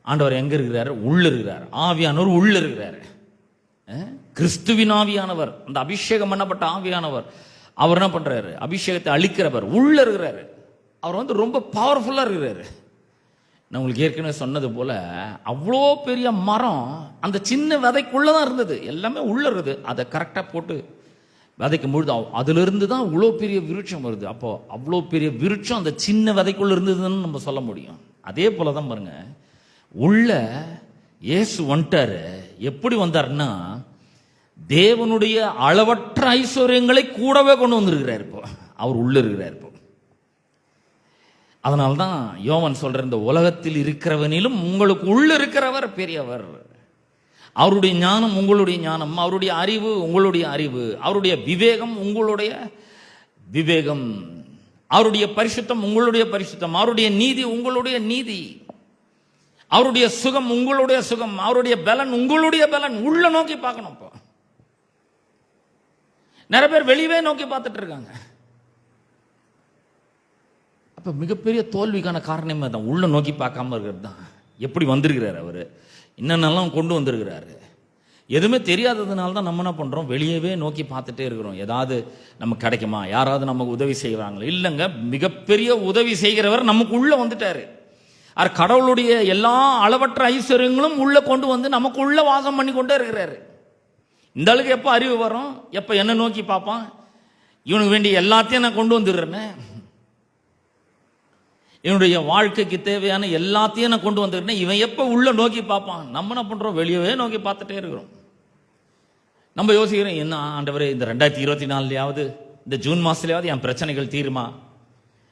ஆண்டவர் எங்க இருக்கிறாரு? உள்ள இருக்கிறார். ஆவியானவர் உள்ள இருக்கிறாரு. கிறிஸ்துவின் ஆவியானவர், அந்த அபிஷேகம் பண்ணப்பட்ட ஆவியானவர், அவர் என்ன பண்றாரு? அபிஷேகத்தை அளிக்கிறவர் உள்ள இருக்கிறாரு. அவர் வந்து ரொம்ப பவர்ஃபுல்லா இருக்கிறாரு. நான் உங்களுக்கு ஏற்கனவே சொன்னது போல, அவ்வளோ பெரிய மரம் அந்த சின்ன விதைக்குள்ளதான் இருந்தது. எல்லாமே உள்ள இருக்குது. அதை கரெக்டா போட்டு விதைக்கும் பொழுது அதுல இருந்து தான் இவ்வளோ பெரிய விருட்சம் வருது. அப்போ அவ்வளோ பெரிய விருட்சம் அந்த சின்ன விதைக்குள்ள இருந்ததுன்னு நம்ம சொல்ல முடியும். அதே போலதான் பாருங்க, உள்ள இயேசு வந்துட்டாரு. எப்படி வந்தாருன்னா, தேவனுடைய அளவற்ற ஐஸ்வர்யங்களை கூடவே கொண்டு வந்திருக்கிறார். இப்போ அவர் உள்ள இருக்கிறார். இப்போ அதனால்தான் யோவான் சொல்ற, இந்த உலகத்தில் இருக்கிறவனிலும் உங்களுக்கு உள்ள இருக்கிறவர் பெரியவர். அவருடைய ஞானம் உங்களுடைய ஞானம், அவருடைய அறிவு உங்களுடைய அறிவு, அவருடைய விவேகம் உங்களுடைய விவேகம், அவருடைய பரிசுத்தம் உங்களுடைய பரிசுத்தம், அவருடைய நீதி உங்களுடைய நீதி, அவருடைய சுகம் உங்களுடைய சுகம், அவருடைய பலன் உங்களுடைய பலன். உள்ள நோக்கி பார்க்கணும். இப்போ நிறைய பேர் வெளியவே நோக்கி பார்த்துட்டு இருக்காங்க. அப்ப மிகப்பெரிய தோல்விக்கான காரணமே தான், உள்ள நோக்கி பார்க்காம இருக்கிறது தான். எப்படி வந்திருக்கிறார் அவர், என்னென்னலாம் கொண்டு வந்திருக்கிறாரு, எதுவுமே தெரியாததுனால தான் நம்ம என்ன பண்றோம், வெளியவே நோக்கி பார்த்துட்டே இருக்கிறோம். ஏதாவது நமக்கு கிடைக்குமா, யாராவது நமக்கு உதவி செய்வாங்களா? இல்லைங்க, மிகப்பெரிய உதவி செய்கிறவர் நமக்கு உள்ள வந்துட்டாரு. கடவுளுடைய எல்லா அளவற்ற ஐஸ்வர்யங்களும் உள்ள கொண்டு வந்து நமக்கு உள்ள வாசம் பண்ணி கொண்டே இருக்கிறாரு. இந்த அளவுக்கு எப்போ அறிவு வரும், எப்போ என்ன நோக்கி பார்ப்பான், இவனுக்கு வேண்டிய எல்லாத்தையும் நான் கொண்டு வந்துடுறேன்னு, இவனுடைய வாழ்க்கைக்கு தேவையான எல்லாத்தையும் நான் கொண்டு வந்துடுறேன், இவன் எப்போ உள்ள நோக்கி பார்ப்பான்? நம்ம என்ன பண்றோம், வெளியவே நோக்கி பார்த்துட்டே இருக்கிறோம். நம்ம யோசிக்கிறோம், என்ன ஆண்டவரே, இந்த 2024 இந்த ஜூன் மாசத்துலயாவது என் பிரச்சனைகள் தீருமா,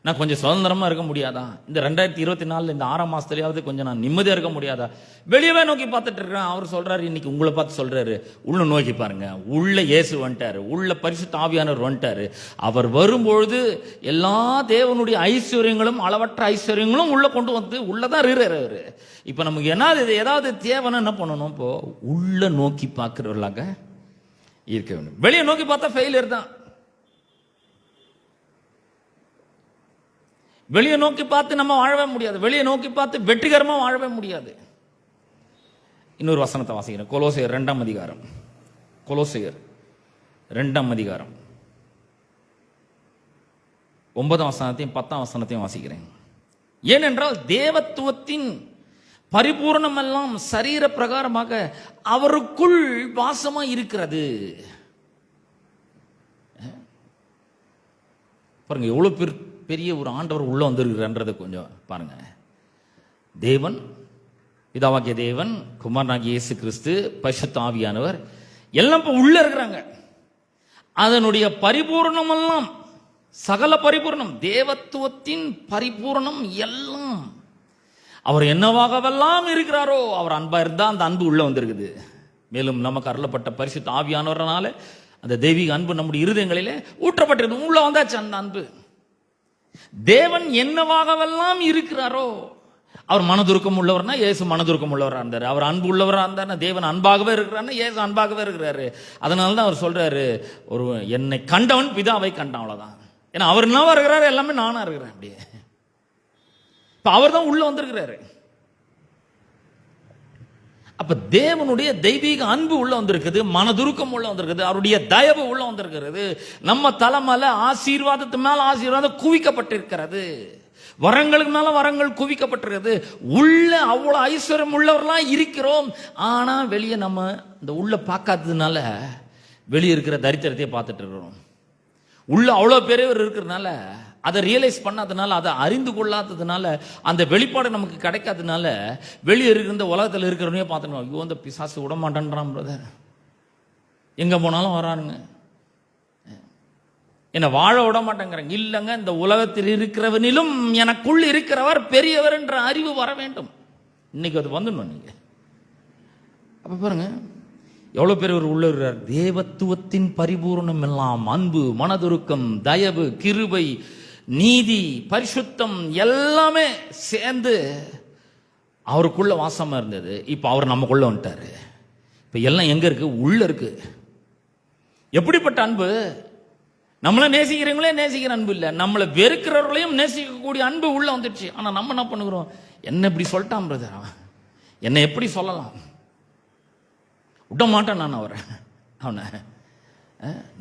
நான் கொஞ்சம் சுதந்திரமா இருக்க முடியாதா, இந்த 2024 இந்த 6ஆம் மாசத்துலயாவது கொஞ்சம் நான் நிம்மதியா இருக்க முடியாதா? வெளியவே நோக்கி பார்த்துட்டு இருக்கிறேன். அவர் சொல்றாரு, இன்னைக்கு உங்களை பார்த்து சொல்றாரு, உள்ள நோக்கி பாருங்க. உள்ள இயேசு வந்துட்டாரு, உள்ள பரிசுத்த ஆவியானவர் வந்துட்டாரு. அவர் வரும்பொழுது எல்லா தேவனுடைய ஐஸ்வர்யங்களும் அளவற்ற ஐஸ்வர்யங்களும் உள்ள கொண்டு வந்து உள்ளதான் இருக்கிறாரு அவரு. இப்ப நமக்கு ஏதாவது தேவைன்னா என்ன பண்ணணும், இப்போ உள்ள நோக்கி பார்க்கிறவர்களாக இருக்க வேண்டும். வெளியே நோக்கி பார்த்தா ஃபெயிலியர் தான். வெளியே நோக்கி பார்த்து நம்ம வாழவே முடியாது, வெளியே நோக்கி பார்த்து வெற்றிகரமா வாழவே முடியாது. இன்னொரு வசனத்தை வாசிக்கிறேன், கொலோசையர் 2ஆம் அதிகாரம். கொலோசையர் 2ஆம் அதிகாரம் 9ஆம் வசனத்தையும் 10ஆம் வசனத்தையும் வாசிக்கிறேன். ஏனென்றால் தேவத்துவத்தின் பரிபூர்ணம் எல்லாம் சரீர பிரகாரமாக அவருக்குள் வாசமா இருக்கிறது. பாருங்க, எவ்வளவு பெரிய ஒரு ஆண்டவர் உள்ள வந்திருக்கிறன்றதை கொஞ்சம் பாருங்க. தேவன், பிதாவாகிய தேவன், குமாரனாகிய இயேசு கிறிஸ்து, பரிசுத்த ஆவியானவர் எல்லாம் இப்ப உள்ள இருக்கிறாங்க. அதனுடைய பரிபூர்ணம் எல்லாம், சகல பரிபூர்ணம், தேவத்துவத்தின் பரிபூர்ணம் எல்லாம் அவர் என்னவாகவெல்லாம் இருக்கிறாரோ, அவர் அன்பா இருந்தா அந்த அன்பு உள்ள வந்திருக்குது. மேலும் நமக்கு அருளப்பட்ட பரிசுத்த ஆவியானவரனால அந்த தெய்வீக அன்பு நம்முடைய இருதயங்களிலே ஊற்றப்பட்டிருக்கு, உள்ள வந்தாச்சு அந்த அன்பு. தேவன் என்னவாகவெல்லாம் இருக்கிறாரோ, அவர் மனதுருக்கம் உள்ளவர்னா இயேசு மனதுருக்கம் உள்ளவராக இருந்தார். அவர் அன்பு உள்ளவராக இருந்தார், தேவன் அன்பாகவே இருக்கிறார், இயேசு அன்பாகவே இருக்கிறாரு. அதனால தான் அவர் சொல்றாரு, ஒரு என்னை கண்டவன் பிதாவை கண்டான், அவ்வளவுதான். ஏன்னா அவர் என்னவா இருக்கிறாரு, எல்லாமே நானா இருக்கிறேன். அப்படியே இப்ப அவர் தான் உள்ள வந்திருக்கிறாரு. அப்ப தேவனுடைய தெய்வீக அன்பு உள்ள வந்திருக்குது, மனதுருக்கம் உள்ள வந்திருக்குது, அவருடைய தயவு உள்ள வந்திருக்கிறது. நம்ம தலைமையில ஆசீர்வாதத்து மேல ஆசீர்வாதம் குவிக்கப்பட்டிருக்கிறது, வரங்களுக்கு மேல வரங்கள் குவிக்கப்பட்டிருக்கிறது. உள்ள அவ்வளவு ஐஸ்வர்யம் உள்ளவர்களாம் இருக்கிறோம். ஆனா வெளியே நம்ம இந்த உள்ள பார்க்காததுனால வெளியே இருக்கிற தரித்திரத்தையே பார்த்துட்டு இருக்கிறோம். உள்ள அவ்வளவு பெரியவர் இருக்கிறதுனால, அதை ரியலைஸ் பண்ணாதனால, அதை அறிந்து கொள்ளாததுனால, அந்த வெளிப்பாடு நமக்கு கிடைக்காததுனால வெளியே இருக்கிற உலகத்தில் இருக்கிறவனே பார்த்துக்கணும், ஐயோ இந்த பிசாசு விட மாட்டேன்றான் பிரதர், எங்க போனாலும் வரானுங்க, என்ன வாழ விட மாட்டேங்கிறாங்க. இல்லைங்க, இந்த உலகத்தில் இருக்கிறவனிலும் எனக்குள் இருக்கிறவர் பெரியவர் என்ற அறிவு வர வேண்டும். இன்னைக்கு அது வந்துடணும். நீங்க அப்ப பாருங்க, எவ்வளவு பேர் உள்ள இருக்கிறார். தேவத்துவத்தின் பரிபூர்ணம் எல்லாம், அன்பு, மனதுருக்கம், தயவு, கிருபை, நீதி, பரிசுத்தம் எல்லாமே சேர்ந்து அவருக்குள்ள வாசமா இருந்தது. இப்ப அவர் நமக்குள்ள வந்துட்டாரு. இப்ப எல்லாம் எங்க இருக்கு, உள்ள இருக்கு. எப்படிப்பட்ட அன்பு, நம்மள நேசிக்கிறவங்களே நேசிக்கிற அன்பு இல்ல, நம்மளை வெறுக்கிறவர்களையும் நேசிக்கக்கூடிய அன்பு உள்ள வந்துடுச்சு. ஆனா நம்ம என்ன பண்ணுகிறோம், என்ன இப்படி சொல்லிட்டான் பிரதர், என்னை எப்படி சொல்லலாம், விட மாட்டேன் நான் அவனை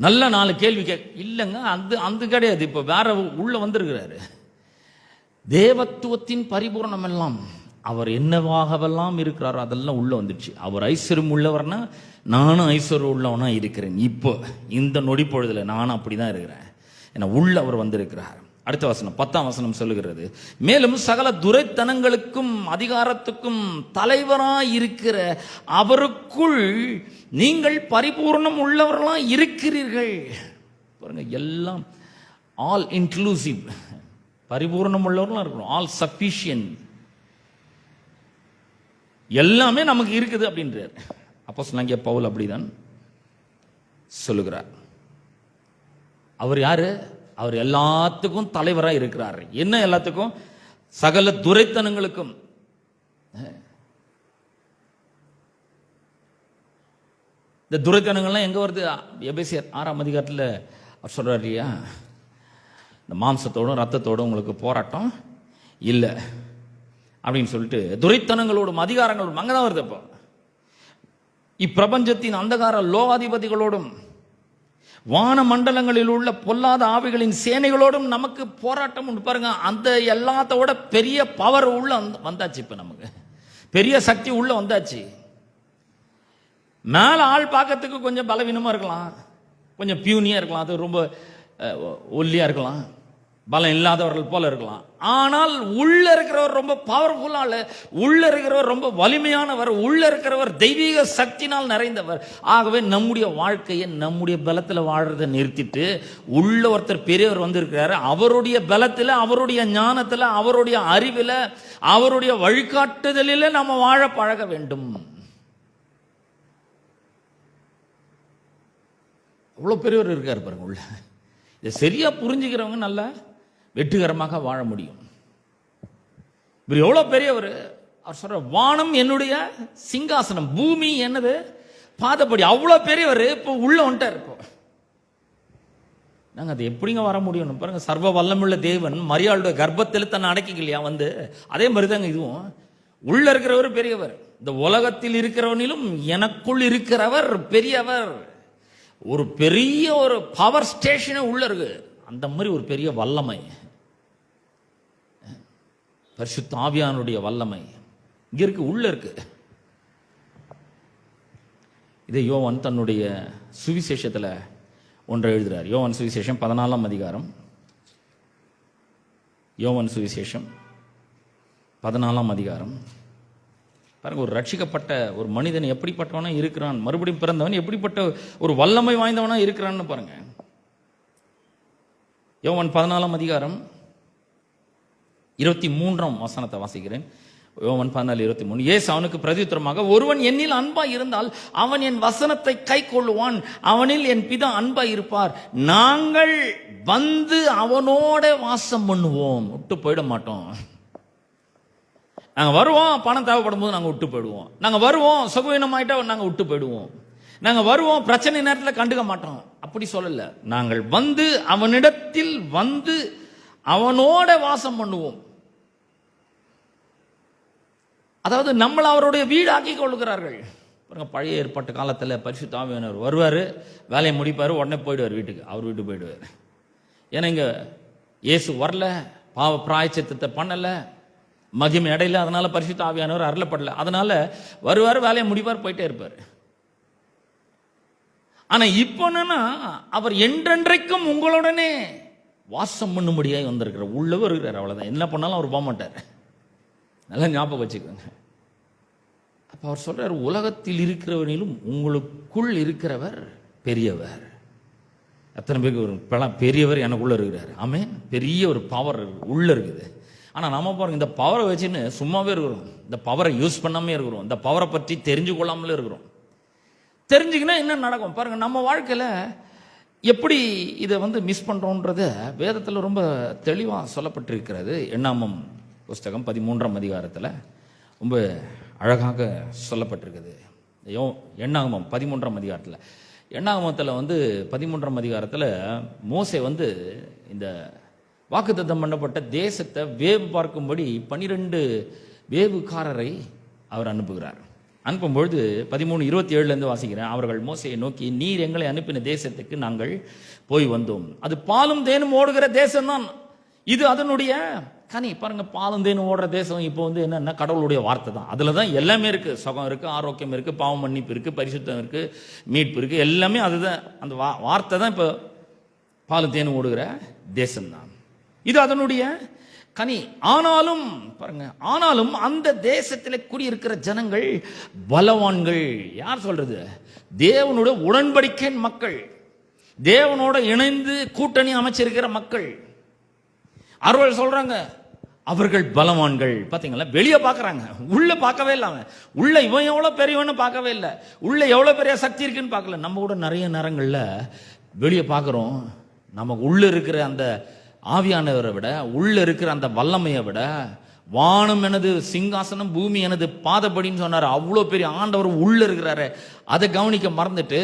நல்ல 4 கேள்வி இல்லைங்க, அந்த கிடையாது. இப்ப வேற உள்ள வந்திருக்கிறாரு. தேவத்துவத்தின் பரிபூர்ணம் எல்லாம், அவர் என்னவாகவெல்லாம் இருக்கிறாரோ அதெல்லாம் உள்ள வந்துடுச்சு. அவர் ஐஸ்வர்யம் உள்ளவர்னா நானும் ஐஸ்வர்யம் உள்ளவனா இருக்கிறேன். இப்போ இந்த நொடி பொழுதுல நானும் அப்படிதான் இருக்கிறேன். ஏன்னா உள்ள அவர் வந்திருக்கிறார். அடுத்த வசனம் 10ஆம் வசனம் சொல்லுகிறது, மேலும் சகல துரைத்தனங்களுக்கும் அதிகாரத்துக்கும் தலைவராய் இருக்கிற அவருக்குள் நீங்கள் பரிபூர்ணம் உள்ளவர்களாய் இருக்கிறீர்கள். பாருங்க, எல்லாம் ஆல் இன்க்ளூசிவ், பரிபூர்ணம் உள்ளவர்களாக இருக்கணும், ஆல் சஃபிஷியன்ட், எல்லாமே நமக்கு இருக்குது அப்படின்றார் அப்போஸ்தலனாகிய பவுல். அப்படிதான் சொல்லுகிறார். அவர் யாரு? அவர் எல்லாத்துக்கும் தலைவராக இருக்கிறார். என்ன எல்லாத்துக்கும்? சகல துரைத்தனங்களுக்கும். இந்த துரைத்தனங்கள்லாம் எங்க வருது? எபேசியர் 6ஆம் அதிகாரத்தில் அவர் சொல்றார் இல்லையா, இந்த மாம்சத்தோடும் ரத்தத்தோடும் உங்களுக்கு போராட்டம் இல்லை அப்படின்னு சொல்லிட்டு துரைத்தனங்களோடும் அதிகாரங்களோடும் அங்கதான் வருது. அப்போ இப்பிரபஞ்சத்தின் அந்தகார லோகாதிபதிகளோடும் வான மண்டலங்களில் உள்ள பொல்லாத ஆவிகளின் சேனைகளோடும் நமக்கு போராட்டம் உண்டு. பாருங்க, அந்த எல்லாத்தோட பெரிய பவர் உள்ள வந்தாச்சு. இப்ப நமக்கு பெரிய சக்தி உள்ள வந்தாச்சு. மேல ஆள் பார்க்கறதுக்கு கொஞ்சம் பலவீனமா இருக்கலாம், கொஞ்சம் பியூனியா இருக்கலாம், அது ரொம்ப ஒல்லியா இருக்கலாம், பலம் இல்லாதவர்கள் போல இருக்கலாம். ஆனால் உள்ள இருக்கிறவர் ரொம்ப பவர்ஃபுல் ஆளு, உள்ள இருக்கிறவர் ரொம்ப வலிமையானவர், உள்ள இருக்கிறவர் தெய்வீக சக்தினால் நிறைந்தவர். ஆகவே நம்முடைய வாழ்க்கையை நம்முடைய பலத்துல வாழ்றதை நிறுத்திட்டு உள்ள ஒருத்தர் பெரியவர் வந்திருக்கிறாரு, அவருடைய பலத்துல, அவருடைய ஞானத்துல, அவருடைய அறிவில, அவருடைய வழிகாட்டுதலில நம்ம வாழ பழக வேண்டும். அவ்வளவு பெரியவர் இருக்காரு பாருங்க உள்ள. இதை சரியா புரிஞ்சுக்கிறவங்க நல்லா வெற்றிகரமாக வாழ முடியும். இவர் எவ்வளவு பெரியவர். அவர் சொல்ற, வானம் என்னுடைய சிங்காசனம், பூமி என்னது பாதப்படி. அவ்வளவு பெரியவர் இப்போ உள்ள வந்துட்டார். இப்போ நாங்க அது எப்படிங்க வர முடியும் பாருங்க. சர்வ வல்லமுள்ள தேவன் மரியாளுடைய கர்ப்பத்தில் தன்னை அடக்கிக்கலையா வந்து, அதே மாதிரி தாங்க இதுவும். உள்ள இருக்கிறவர் பெரியவர். இந்த உலகத்தில் இருக்கிறவனிலும் எனக்குள் இருக்கிறவர் பெரியவர். ஒரு பெரிய ஒரு பவர் ஸ்டேஷனே உள்ள இருக்கு. அந்த மாதிரி ஒரு பெரிய வல்லமை, பரிசுத்த ஆவியானுடைய வல்லமை இங்க இருக்கு, உள்ள இருக்கு. இதை யோவான் தன்னுடைய சுவிசேஷத்துல ஒன்றை எழுதுறார். யோவான் சுவிசேஷம் 14ஆம் அதிகாரம். யோவான் சுவிசேஷம் 14ஆம் அதிகாரம். பாருங்க, ஒரு ரட்சிக்கப்பட்ட ஒரு மனிதன் எப்படிப்பட்டவனா இருக்கிறான், மறுபடியும் பிறந்தவன் எப்படிப்பட்ட ஒரு வல்லமை வாய்ந்தவனா இருக்கிறான்னு பாருங்க. யோவான் 14ஆம் அதிகாரம் 23ஆம் வசனத்தை வாசிக்கிறேன். யோவான் 14:23. இயேசு அவனுக்கு பிரதியுத்தரமாக, ஒருவன் என்னில் அன்பாய் இருந்தால் அவன் என் வசனத்தை கை கொள்ளுவான், அவனில் என் பிதா அன்பாய் இருப்பார், நாங்கள் வந்து அவனோட வாசம் பண்ணுவோம். விட்டு போயிட மாட்டோம். நாங்க வருவோம், பணம் தேவைப்படும் போது நாங்க விட்டு போயிடுவோம், நாங்க வருவோம் சுகவீனமாயிட்டா நாங்க விட்டு போயிடுவோம், நாங்க வருவோம் பிரச்சனை நேரத்தில் கண்டுக்க மாட்டோம். அப்படி சொல்லல, நாங்கள் வந்து அவனிடத்தில் வந்து அவனோட வாசம் பண்ணுவோம். அதாவது நம்மளை அவருடைய வீடாக்கி கொள்கிறார்கள். பழைய ஏற்பாட்டு காலத்தில் பரிசுத்த ஆவியானவர் வருவார், வேலையை முடிப்பார், உடனே போயிடுவார் வீட்டுக்கு, அவர் வீட்டுக்கு போயிடுவார். ஏன்னா இங்க இயேசு வரல, பாவ பிராயச்சித்தத்தை பண்ணல, மகிமை அடையில, அதனால பரிசுத்த ஆவியானவர் அருளப்படல. அதனால வருவார், வேலையை முடிப்பார், போயிட்டே இருப்பார். ஆனா இப்போ என்னன்னா, அவர் என்றென்றைக்கும் உங்களுடனே வாசம் பண்ணும்படியாய் வந்திருக்கிறார், உள்ளவர் இருக்கிறார். அவ்வளவுதான், என்ன பண்ணாலும் அவர் போக மாட்டார். நல்லா ஞாபகம் வச்சுக்கோங்க. அப்ப அவர் சொல்றார், உலகத்தில் இருக்கிறவனிலும் உங்களுக்குள் இருக்கிறவர் பெரியவர். எத்தனை பேருக்கு ஒரு பெரியவர் எனக்குள்ள இருக்கிறார்? ஆமென். பெரிய ஒரு பவர் உள்ள இருக்குது. ஆனா நம்ம பாருங்க, இந்த பவரை வச்சுன்னு சும்மாவே இருக்கிறோம், இந்த பவரை யூஸ் பண்ணாமே இருக்கிறோம், இந்த பவரை பற்றி தெரிஞ்சு கொள்ளாமலே இருக்கிறோம். தெரிஞ்சுக்கினா என்ன நடக்கும் பாருங்க. நம்ம வாழ்க்கையில எப்படி இதை மிஸ் பண்றோம்ன்றத வேதத்துல ரொம்ப தெளிவா சொல்லப்பட்டிருக்கிறது. எண்ணாகமம் புஸ்தகம் 13ஆம் அதிகாரத்தில் ரொம்ப அழகாக சொல்லப்பட்டிருக்குது. எண்ணாகமம் 13ஆம் அதிகாரத்தில், எண்ணாகமத்தில் 13ஆம் அதிகாரத்தில் மோசே இந்த வாக்குத்தத்தம் பண்ணப்பட்ட தேசத்தை வேவு பார்க்கும்படி 12 வேவுக்காரரை அவர் அனுப்புகிறார். அனுப்பும்பொழுது 13:27 வாசிக்கிறேன். அவர்கள் மோசையை நோக்கி, நீர் எங்களை அனுப்பின தேசத்துக்கு நாங்கள் போய் வந்தோம், அது பாலும் தேனும் ஓடுகிற தேசம்தான், இது அதனுடைய கனி. பாருங்க, பாலும் தேனும் ஓடுற தேசம் இப்போ என்னன்னா கடவுளுடைய வார்த்தை தான். அதுல தான் எல்லாமே இருக்கு. சுகம் இருக்கு, ஆரோக்கியம் இருக்கு, பாவம் மன்னிப்பு இருக்கு, பரிசுத்தம் இருக்கு, மீட்பு இருக்கு, எல்லாமே அதுதான். அந்த வார்த்தை தான் இப்போ பாலும் தேனும் ஓடுகிற தேசம் தான். இது அதனுடைய கனி. ஆனாலும் பாருங்க, ஆனாலும் அந்த தேசத்தில் குடியிருக்கிற ஜனங்கள் பலவான்கள். யார் சொல்றது? தேவனோட உடன்படிக்கை மக்கள், தேவனோட இணைந்து கூட்டணி அமைச்சிருக்கிற மக்கள். அவர்கள் சொல்றாங்க அவர்கள் பலவான்கள். பாத்தீங்களா, வெளியே பாக்குறாங்க, உள்ள பார்க்கவே இல்லை. அவன் உள்ள இவன் எவ்வளவு பெரியவன்னு பார்க்கவே இல்லை, உள்ள எவ்வளவு பெரிய சக்தி இருக்குன்னு பார்க்கல. நம்ம கூட நிறைய நேரங்கள்ல வெளியே பார்க்கிறோம், நமக்கு உள்ள இருக்கிற அந்த ஆவியானவரை விட, உள்ள இருக்கிற அந்த வல்லமையை விட, வானம் எனது சிங்காசனம் பூமி எனது பாதப்படின்னு சொன்னார். அவ்வளோ பெரிய ஆண்டவர் உள்ள இருக்கிறாரு. அதை கவனிக்க மறந்துட்டு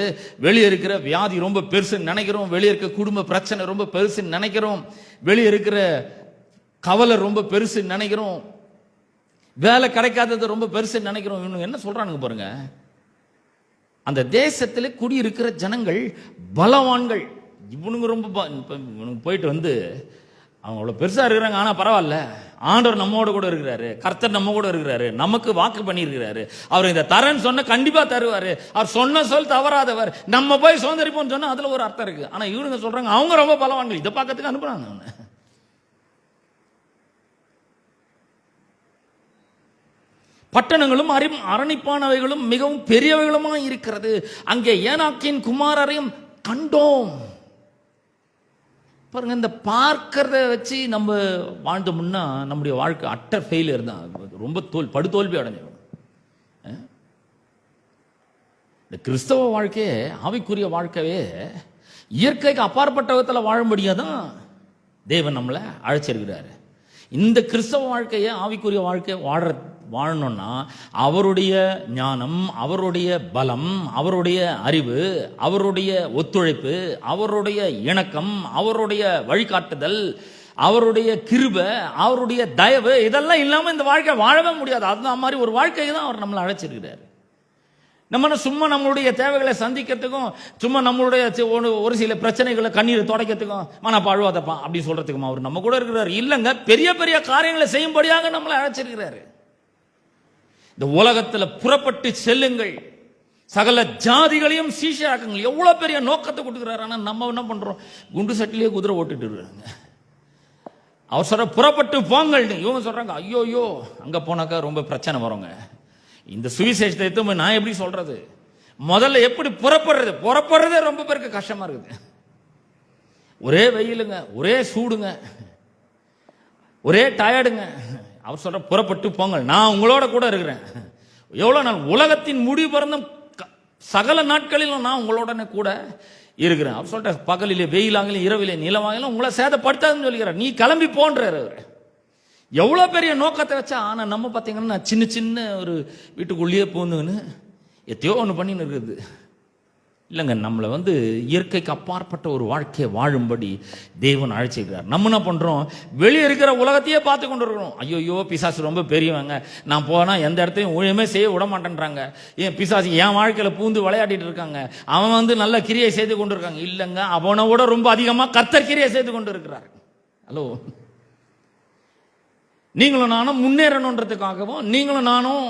வெளியே இருக்கிற வியாதி ரொம்ப பெருசுன்னு நினைக்கிறோம், வெளியே இருக்க குடும்ப பிரச்சனை ரொம்ப பெருசுன்னு நினைக்கிறோம், வெளியே இருக்கிற கவலை ரொம்ப பெருசுன்னு நினைக்கிறோம், வேலை கிடைக்காதது ரொம்ப பெருசுன்னு நினைக்கிறோம். இவனுங்க என்ன சொல்றானுங்க பாருங்க, அந்த தேசத்தில் குடியிருக்கிற ஜனங்கள் பலவான்கள். இவனுங்க ரொம்ப இவனுக்கு போயிட்டு வந்து அவங்க அவ்வளோ பெருசாக இருக்கிறாங்க, ஆனால் பரவாயில்ல, ஆண்டவர் நம்மோட கூட இருக்கிறாரு, கர்த்தர் நம்ம கூட இருக்கிறாரு, நமக்கு வாக்கு பண்ணியிருக்கிறாரு, அவர் இந்த தரேன்னு சொன்ன கண்டிப்பாக தருவார், அவர் சொன்ன சொல் தவறாதவர், நம்ம போய் சுதந்திரிப்போம்னு சொன்னால் அதில் ஒரு அர்த்தம் இருக்குது. ஆனால் இவனுங்க சொல்கிறாங்க அவங்க ரொம்ப பலவான்கள், இதை பார்க்கறதுக்கு அனுப்புகிறாங்க. அவனை பட்டணங்களும் அரணிப்பானவைகளும் மிகவும் பெரியவைகளுமா இருக்கிறது, அங்கே ஏனாக்கின் குமாரரையும் கண்டோம். பாருங்க, இந்த பார்க்கறத வச்சு நம்ம வாழ்ந்தோம்னா நம்முடைய வாழ்க்கை அட்டர் ஃபெயிலியர் தான், ரொம்ப படுதோல்வி அடைஞ்சோம். இந்த கிறிஸ்தவ வாழ்க்கையே, ஆவிக்குரிய வாழ்க்கையே இயற்கைக்கு அப்பாற்பட்ட விதத்தில் வாழும்படியாதான் தேவன் நம்மளை அழைச்சிருக்கிறாரு. இந்த கிறிஸ்தவ வாழ்க்கையை, ஆவிக்குரிய வாழ்க்கையை வாழணும்னா அவருடைய ஞானம், அவருடைய பலம், அவருடைய அறிவு, அவருடைய ஒத்துழைப்பு, அவருடைய இணக்கம், அவருடைய வழிகாட்டுதல், அவருடைய கிருபை, அவருடைய தயவு, இதெல்லாம் இல்லாமல் இந்த வாழ்க்கை வாழவே முடியாது. அந்த மாதிரி ஒரு வாழ்க்கையை தான் அவர் நம்மளை அழைச்சிருக்கிறார். நம்ம சும்மா நம்மளுடைய தேவைகளை சந்திக்கிறதுக்கும், சும்மா நம்மளுடைய ஒரு சில பிரச்சனைகளை கண்ணீரை துடைக்கிறதுக்கும், நான் பழுவாதப்பா அப்படின்னு சொல்றதுக்கும் அவர் நம்ம கூட இருக்கிறார். இல்லைங்க, பெரிய பெரிய காரியங்களை செய்யும்படியாக நம்மளை அழைச்சிருக்கிறாரு. இந்த உலகத்தில் புறப்பட்டு செல்லுங்கள், சகல ஜாதிகளையும் சீஷராக்குங்கள், எவ்வளவு பெரிய நோக்கத்தை கொடுக்கிறாரு. ஆனால் நம்ம என்ன பண்றோம், குண்டு சட்டிலேயே குதிரை ஓட்டுட்டு இருக்காங்க. அவர் சொல்ற புறப்பட்டு போங்கள், இவங்க சொல்றாங்க ஐயோ அங்க போனாக்கா ரொம்ப பிரச்சனை வருங்க, இந்த சுவிசேஷத்தை எடுத்து நான் எப்படி சொல்றது, முதல்ல எப்படி புறப்படுறதே ரொம்ப பேருக்கு கஷ்டமா இருக்குது. ஒரே வெயிலுங்க, ஒரே சூடுங்க, ஒரே டயர்டுங்க. அவர் சொல்ற புறப்பட்டு போங்கள், நான் உங்களோட கூட இருக்கிறேன். எவ்வளவு நாள், உலகத்தின் முடிவு பிறந்தும் சகல நாட்களிலும் நான் உங்களோட கூட இருக்கிறேன். அவர் சொல்ற பகலிலே வெயிலாகலும் இரவிலே நிலவாகலும் உங்களை சேதப்படுத்தாதுன்னு சொல்லிக்கிறார். நீ கிளம்பி போன்றார் அவர். எவ்வளவு பெரிய நோக்கத்தை வச்சா. ஆனா நம்ம பார்த்தீங்கன்னா சின்ன சின்ன ஒரு வீட்டுக்குள்ளேயே போந்துன்னு எத்தையோ ஒன்று பண்ணின்னு இருக்குது. இல்லைங்க, நம்மளை இயற்கைக்கு அப்பாற்பட்ட ஒரு வாழ்க்கையை வாழும்படி தேவன் அழைச்சிருக்கிறார். நம்ம என்ன பண்றோம், வெளியே இருக்கிற உலகத்தையே பார்த்து கொண்டு இருக்கிறோம். ஐயோ பிசாசு ரொம்ப பெரியவங்க, நான் போனா எந்த இடத்தையும் ஊழியமே செய்ய விட மாட்டேன்றாங்க, ஏன் பிசாசு என் வாழ்க்கையில பூந்து விளையாடிட்டு இருக்காங்க, அவன் நல்ல கிரியை செய்து கொண்டு இருக்காங்க. இல்லைங்க, அவனை விட ரொம்ப அதிகமா கர்த்தர் கிரியை செய்து கொண்டு இருக்கிறார். ஹலோ, நீங்களும் நானும் முன்னேறணுன்றதுக்காகவும், நீங்களும் நானும்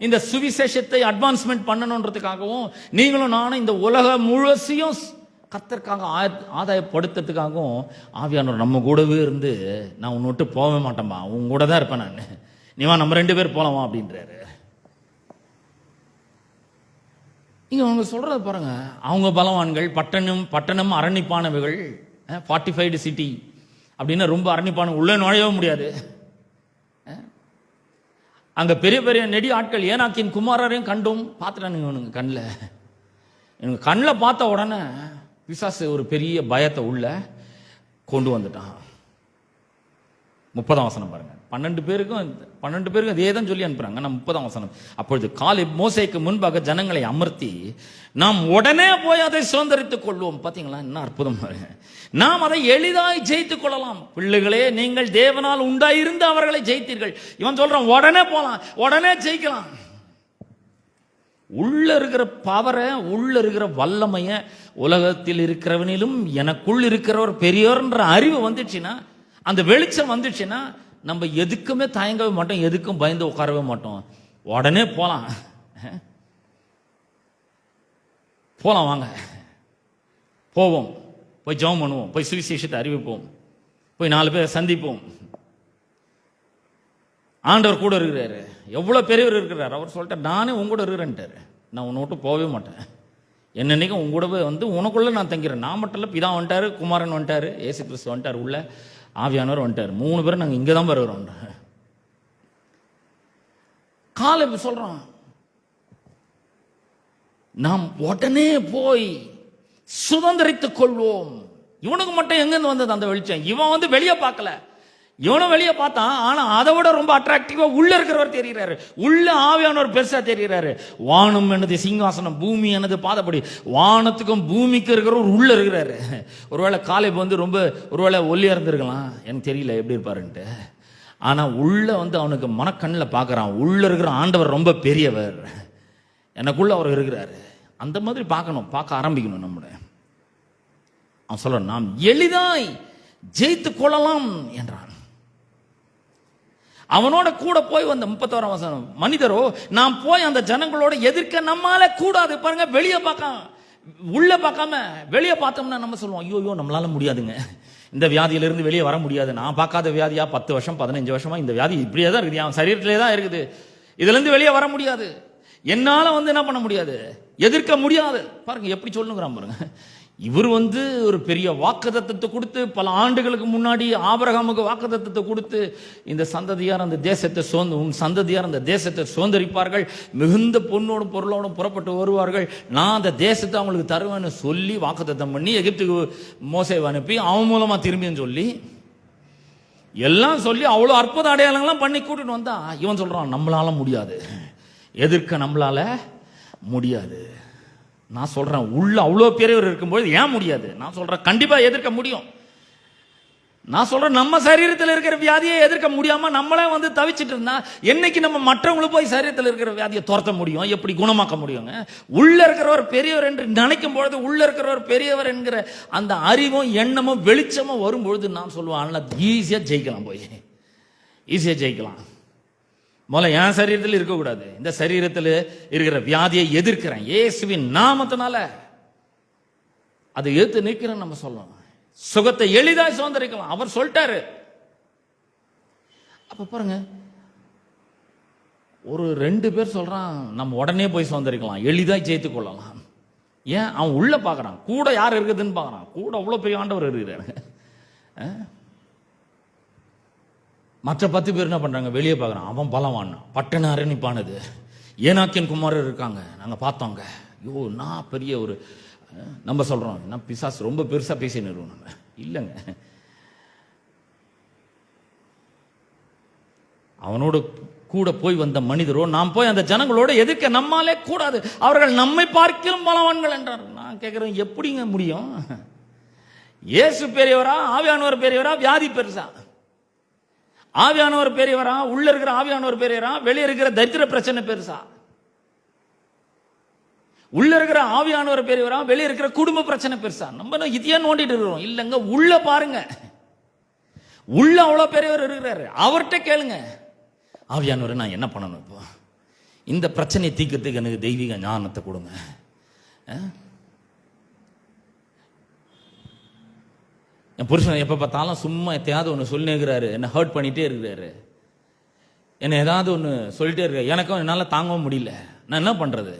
இந்த சுவிசேஷத்தை அட்வான்ஸ்மெண்ட் பண்ணணுன்றதுக்காகவும், நீங்களும் நானும் இந்த உலகம் முழுசையும் கர்த்தருக்காக ஆதாயப்படுத்துறதுக்காகவும் ஆவியானவர் நம்ம கூடவே இருந்து, நான் உன்னை விட்டு போகவே மாட்டேன்பா, உன் கூட தான் இருப்பேன் நான், நீ வா நம்ம 2 பேர் போலாமா அப்படின்றாரு. இங்க அவங்க சொல்றது பாருங்க, அவங்க பலவான்கள், பட்டணம் அரணிப்பானவைகள், 45 சிட்டி அப்படின்னா ரொம்ப அரணிப்பான, உள்ள நுழையவே முடியாது. அங்க பெரிய பெரிய நெடி ஆட்கள் ஏனாக்கின் குமாரரையும் கண்டும் பார்த்துட்டானுங்க. கண்ணில் பார்த்த உடனே பிசாசு ஒரு பெரிய பயத்தை உள்ள கொண்டு வந்துட்டான். 30ஆம் வசனம் பாருங்க. 12 பேருக்கும் அதே தான் சொல்லி அனுப்புறாங்க. நான் 30ஆம் வசனம், அப்பொழுது காலேப் மோசேக்கு முன்பாக ஜனங்களை அமர்த்தி, நாம் உடனே போய் அதை சுதந்திரித்துக் கொள்வோம். பாத்தீங்களா, என்ன அற்புதம். நாம் அதை எளிதாய் ஜெயித்துக் கொள்ளலாம். பிள்ளைகளே, நீங்கள் தேவனால் உண்டாயிருந்து அவர்களை ஜெயித்தீர்கள். இவன் சொல்றான் உடனே போலாம், உடனே ஜெயிக்கலாம். உள்ள இருக்கிற பவரை, உள்ள இருக்கிற வல்லமைய, உலகத்தில் இருக்கிறவனிலும் எனக்குள் இருக்கிறவர் பெரியவர்ன்ற அறிவு வந்துச்சுன்னா, அந்த வெளிச்சம் வந்துச்சுன்னா, நம்ம எதுக்குமே தயங்கவே மாட்டோம், எதுக்கும் பயந்து உட்காரவே மாட்டோம். உடனே போலாம் வாங்க போவோம், போய் ஜெபம் பண்ணுவோம், போய் சுவிசேஷத்தை அறிவிப்போம். போய் 4 பேரை சந்திப்போம். ஆண்டவர் கூட இருக்கிறாரு, எவ்வளவு பெரியவர் இருக்கிறார். அவர் சொல்லிட்டார், நானே உங்க கூட இருக்கிறேன்ட்டாரு. நான் உன்னை விட்டு போகவே மாட்டேன், என்னன்னைக்கும் உங்க கூட வந்து உனக்குள்ள நான் தங்கிறேன். நான் மட்டும் இல்லை, பிதா வந்துட்டாரு, குமாரன் வந்துட்டாரு, ஏசு கிறிஸ்து வந்துட்டார், உள்ள ஆவியானவர் வந்துட்டார். 3 பேரும் நாங்கள் இங்கே தான் வருகிறோம். காலை சொல்றோம், நாம் உடனே போய் சுதந்திரித்துக் கொள்வோம். இவனுக்கு மட்டும் எங்கிருந்து வந்தது அந்த வெளிச்சம்? இவன் வந்து வெளியே பார்க்கல, இவனும் வெளியே பார்த்தான். ஆனா அதை விட ரொம்ப அட்ராக்டிவா உள்ள இருக்கிறவர் தெரிகிறாரு. உள்ள ஆவியானவர் பெருசா தெரிகிறாரு. வானம் என்னது சிங்காசனம், பூமி என்னது பாதப்படி. வானத்துக்கும் பூமிக்கு இருக்கிறவர் உள்ள இருக்கிறாரு. ஒருவேளை காலை வந்து ரொம்ப ஒருவேளை ஒல்லியா இருந்திருக்கலாம், எனக்கு தெரியல எப்படி இருப்பாருன்ட்டு. ஆனா உள்ள வந்து அவனுக்கு மனக்கண்ணில் பார்க்கறான், உள்ள இருக்கிற ஆண்டவர் ரொம்ப பெரியவர், எனக்குள்ள அவர் இருக்கிறாரு. அந்த மாதிரி பார்க்கணும், பார்க்க ஆரம்பிக்கணும். நம்முடைய அவன் சொல்ற, நாம் எளிதாய் ஜெயித்து கொள்ளலாம் என்றான். அவனோட கூட போய் வந்த 31ஆம் வசனம், மனிதரோ நாம் போய் அந்த ஜனங்களோட எதிர்க்க நம்மால கூடாது. பாருங்க, வெளியே பார்க்காம உள்ள பார்க்காம வெளியே பார்த்தோம்னா நம்ம சொல்லுவோம், ஐயோ நம்மளால முடியாதுங்க, இந்த வியாதியிலிருந்து வெளியே வர முடியாது. நான் பார்க்காத வியாதியா, 10 வருஷம் 15 வருஷமா இந்த வியாதி இப்படியே தான் இருக்குது, அவன் சரீரத்திலே தான் இருக்குது, இதுல இருந்து வெளியே வர முடியாது, என்னால வந்து என்ன பண்ண முடியாது, எதிர்க்க முடியாது. பாருங்க எப்படி சொல்லுங்கிறான் பாருங்க. இவர் வந்து ஒரு பெரிய வாக்குத்தத்தத்தை கொடுத்து, பல ஆண்டுகளுக்கு முன்னாடி ஆபிரகாமுக்கு வாக்குத்தத்தத்தை கொடுத்து, இந்த சந்ததியார் அந்த தேசத்தை உன் சந்ததியார் அந்த தேசத்தை சுதந்தரிப்பார்கள், மிகுந்த பொண்ணோடும் பொருளோடும் புறப்பட்டு வருவார்கள், நான் அந்த தேசத்தை அவங்களுக்கு தருவேன்னு சொல்லி வாக்குத்தத்தம் பண்ணி எகிப்துக்கு மோசேவை அனுப்பி அவன் மூலமா திரும்பின்னு சொல்லி எல்லாம் சொல்லி அவ்வளோ அற்புத அடையாளங்கள்லாம் பண்ணி கூட்டிட்டு வந்தா, இவன் சொல்றான் நம்மளால முடியாது, எதிர்க்க நம்மளால முடியாது. நான் சொல்றேன், உள்ள அவ்வளோ பெரியவர் இருக்கும்போது ஏன் முடியாது? நான் சொல்றேன், கண்டிப்பா எதிர்க்க முடியும். நான் சொல்றேன், நம்ம சரீரத்தில் இருக்கிற வியாதியை எதிர்க்க முடியாம நம்மளே வந்து தவிச்சிட்டு இருந்தா என்னைக்கு நம்ம மற்றவங்களுக்கு போய் சரீரத்தில் இருக்கிற வியாதியை துரத்த முடியும், எப்படி குணமாக்க முடியுங்க? உள்ள இருக்கிறவர் பெரியவர் என்று நினைக்கும் பொழுது, உள்ள இருக்கிறவர் பெரியவர் என்கிற அந்த அறிவும் எண்ணமும் வெளிச்சமும் வரும்பொழுது நான் சொல்லுவேன், ஈஸியா ஜெயிக்கலாம், போய் ஈஸியா ஜெயிக்கலாம். முதல்ல என் சரீரத்தில் இருக்கக்கூடாது, இந்த சரீரத்தில் இருக்கிற வியாதியை எதிர்க்கிறேன் இயேசுவின் நாமத்தினால, அதை எதிர்த்து நிற்கிறேன். நம்ம சொல்லணும், சுகத்தை எளிதாய் சுதந்திரிக்கலாம் அவர் சொல்லிட்டாரு. அப்ப பாருங்க, ஒரு 2 பேர் சொல்றான் நம்ம உடனே போய் சுதந்திரிக்கலாம், எளிதாய் ஜெயித்து கொள்ளலாம். ஏன்? அவன் உள்ள பார்க்கறான், கூட யார் இருக்குதுன்னு பார்க்கறான், கூட அவ்வளவு பெரிய ஆண்டவர் இருக்கிறாரு. மற்ற 10 பேர் என்ன பண்றாங்க, வெளியே பார்க்கறான், அவன் பலவான், பட்டண அரணிப்பானது, ஏனாக்கின் குமாரர் இருக்காங்க, நாங்க பார்த்தோங்க, ஐயோ நான் பெரிய ஒரு, நம்ம சொல்றோம் நான் பிசாசு ரொம்ப பெருசா பேசி நிறுவனம் இல்லைங்க. அவனோட கூட போய் வந்த மனிதரோ நாம் போய் அந்த ஜனங்களோட எதிர்க்க நம்மாலே கூடாது, அவர்கள் நம்மை பார்க்கிலும் பலவான்கள் என்றார். நான் கேட்கிறேன், எப்படிங்க முடியும்? இயேசு பெரியவரா, ஆவியானவர் பெரியவரா, வியாதி பெருசா? ஆவியானவர் பெரியவரா, உள்ள இருக்கிற ஆவியானவர் பெரியவரா, வெளியே இருக்கிற தரித்திர பிரச்சனை பெருசா? உள்ள இருக்கிற ஆவியானவர் பெரியவரா, வெளியே இருக்கிற குடும்ப பிரச்சனை பெருசா? நம்ம இதையே நோண்டிட்டு இருக்கிறோம். இல்லங்க, உள்ள பாருங்க, உள்ள அவ்வளவு பெரியவர் இருக்கிறாரு, அவர்கிட்ட கேளுங்க, ஆவியானவர் நான் என்ன பண்ணணும், இப்போ இந்த பிரச்சனையை தீர்க்கிறதுக்கு எனக்கு தெய்வீக ஞானத்தை கொடுங்க. என் புருஷன் எப்போ பார்த்தாலும் சும்மா எத்தையாவது ஒன்று சொல்லினேங்கிறாரு, என்னை ஹர்ட் பண்ணிகிட்டே இருக்கிறாரு, என்னை ஏதாவது ஒன்று சொல்லிட்டே இருக்காரு, எனக்கும் என்னால் தாங்கவும் முடியல, நான் என்ன பண்ணுறது?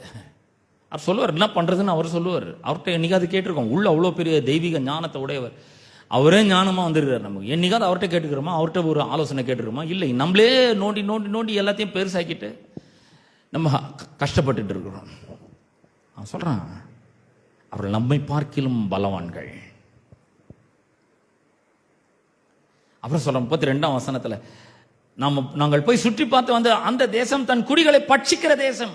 அவர் சொல்லுவார், என்ன பண்ணுறதுன்னு அவர் சொல்லுவார். அவர்கிட்ட என்னைக்காவது கேட்டிருக்கோம், உள்ள அவ்வளோ பெரிய தெய்வீக ஞானத்தை உடையவர், அவரே ஞானமாக வந்துருக்கார் நமக்கு. என்னைக்காவது அவர்கிட்ட கேட்டுக்கிறோமா, அவர்கிட்ட ஒரு ஆலோசனை கேட்டுக்கிறோமா? இல்லை, நம்மளே நோண்டி நோண்டி நோண்டி எல்லாத்தையும் பெருசாக்கிட்டு நம்ம கஷ்டப்பட்டுட்டு இருக்கிறோம். அவன் சொல்கிறான், அவர்கள் நம்மை பார்க்கிலும் பலவான்கள். அப்புறம் சொல்றோம் 32ஆம் வசனத்துல, நாங்கள் போய் சுற்றி பார்த்து வந்து அந்த தேசம் தன் குடிகளை பட்சிக்கிற தேசம்,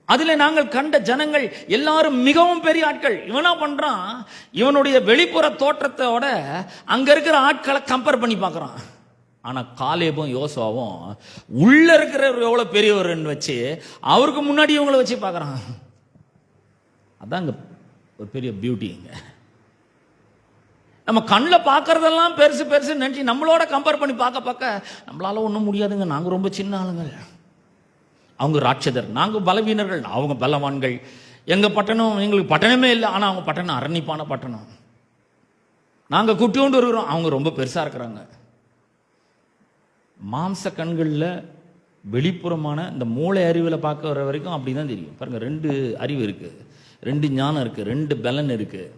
அதுல நாங்கள் கண்ட ஜனங்கள் எல்லாரும் மிகவும் பெரிய ஆட்கள். இவனா பண்றான், இவனுடைய வெளிப்புற தோற்றத்தோட அங்க இருக்கிற ஆட்களை கம்பேர் பண்ணி பார்க்கறான். ஆனா காலேபும் யோசுவாவும் உள்ள இருக்கிறவர் எவ்வளவு பெரியவர்னு வச்சு அவருக்கு முன்னாடி இவங்களை வச்சு பார்க்கறான். அதாங்க ஒரு பெரிய பியூட்டிங்க. நம்ம கண்ணில் பார்க்கறதெல்லாம் பெருசு பெருசு நினைச்சு நம்மளோட கம்பேர் பண்ணி பார்க்க நம்மளால ஒன்றும் முடியாதுங்க, நாங்க ரொம்ப சின்ன ஆளுங்கள், அவங்க ராட்சதர், நாங்க பலவீனர்கள், அவங்க பலவான்கள், எங்க பட்டணம் எங்களுக்கு பட்டணமே இல்லை, ஆனா அவங்க பட்டணம் அரணிப்பான பட்டணம். நாங்கள் குட்டியோண்டு இருக்கிறோம், அவங்க ரொம்ப பெருசாக இருக்கிறாங்க. மாம்ச கண்களில் வெளிப்புறமான இந்த மூளை அறிவில் பார்க்க வர வரைக்கும் அப்படி தான் தெரியும். பாருங்கள், 2 அறிவு இருக்குது, 2 ஞானம் இருக்குது, 2 பலன் இருக்குது,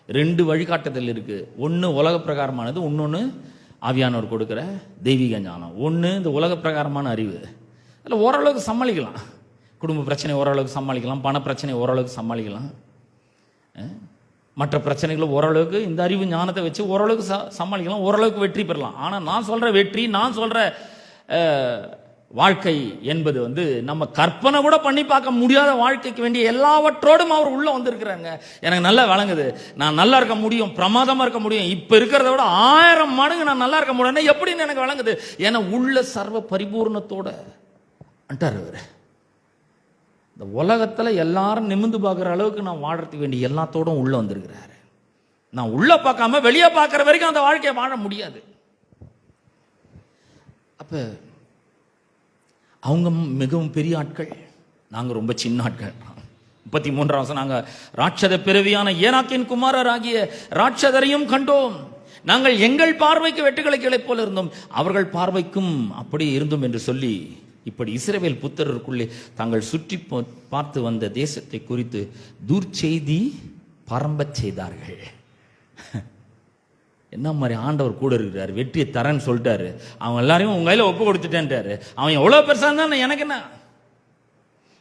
2 வழிகாட்டுதல் இருக்குது. ஒன்று உலக பிரகாரமானது, இன்னொன்று ஆவியானவர் கொடுக்குற தெய்வீக ஞானம். ஒன்று இந்த உலக பிரகாரமான அறிவு, அதில் ஓரளவுக்கு சமாளிக்கலாம். குடும்ப பிரச்சனை ஓரளவுக்கு சமாளிக்கலாம், பண பிரச்சனை ஓரளவுக்கு சமாளிக்கலாம், மற்ற பிரச்சனைகளை ஓரளவுக்கு இந்த அறிவு ஞானத்தை வச்சு ஓரளவுக்கு சமாளிக்கலாம், ஓரளவுக்கு வெற்றி பெறலாம். ஆனால் நான் சொல்கிற வெற்றி, நான் சொல்கிற வாழ்க்கை என்பது நம்ம கற்பனை கூட பண்ணி பார்க்க முடியாத வாழ்க்கைக்கு வேண்டிய எல்லாவற்றோடும் அவர் உள்ள வந்திருக்கிறாங்க. எனக்கு நல்லா விளங்குது, நான் நல்லா இருக்க முடியும், பிரமாதமாக இருக்க முடியும், இப்போ இருக்கிறத விட 1000 மடங்கு நான் நல்லா இருக்க முடியும் எப்படின்னு எனக்கு விளங்குது. ஏன்னா உள்ள சர்வ பரிபூர்ணத்தோட அன்ட்டார் அவர். இந்த உலகத்தில் எல்லாரும் நிமிந்து பார்க்குற அளவுக்கு நான் வாழறதுக்கு வேண்டிய எல்லாத்தோடும் உள்ளே வந்திருக்கிறாரு. நான் உள்ளே பார்க்காம வெளியே பார்க்குற வரைக்கும் அந்த வாழ்க்கையை வாழ முடியாது. அப்போ அவங்க மிகவும் பெரிய ஆட்கள், நாங்கள் ரொம்ப சின்ன ஆட்கள். 33 வருஷம் நாங்கள் ராட்சத பிறவியான ஏனாக்கின் குமாரர் ஆகிய ராட்சதரையும் கண்டோம். நாங்கள் எங்கள் பார்வைக்கு வெட்டுக்கிளைகளைப் போல இருந்தோம், அவர்கள் பார்வைக்கும் அப்படி இருந்தோம் என்று சொல்லி இப்படி இஸ்ரவேல் புத்திரருக்குள்ளே தாங்கள் சுற்றி பார்த்து வந்த தேசத்தை குறித்து துர்ச்செய்தி பரம்பச் செய்தார்கள். என்ன மாதிரி ஆண்டவர் கூட இருக்கிறார், வெற்றியை தரேன்னு சொல்லிட்டாரு, அவங்க எல்லாரையும் உங்க கையில ஒப்பு கொடுத்துட்டேன்ட்டாரு. அவன் எவ்வளவு பெருசா இருந்தா எனக்கு என்ன,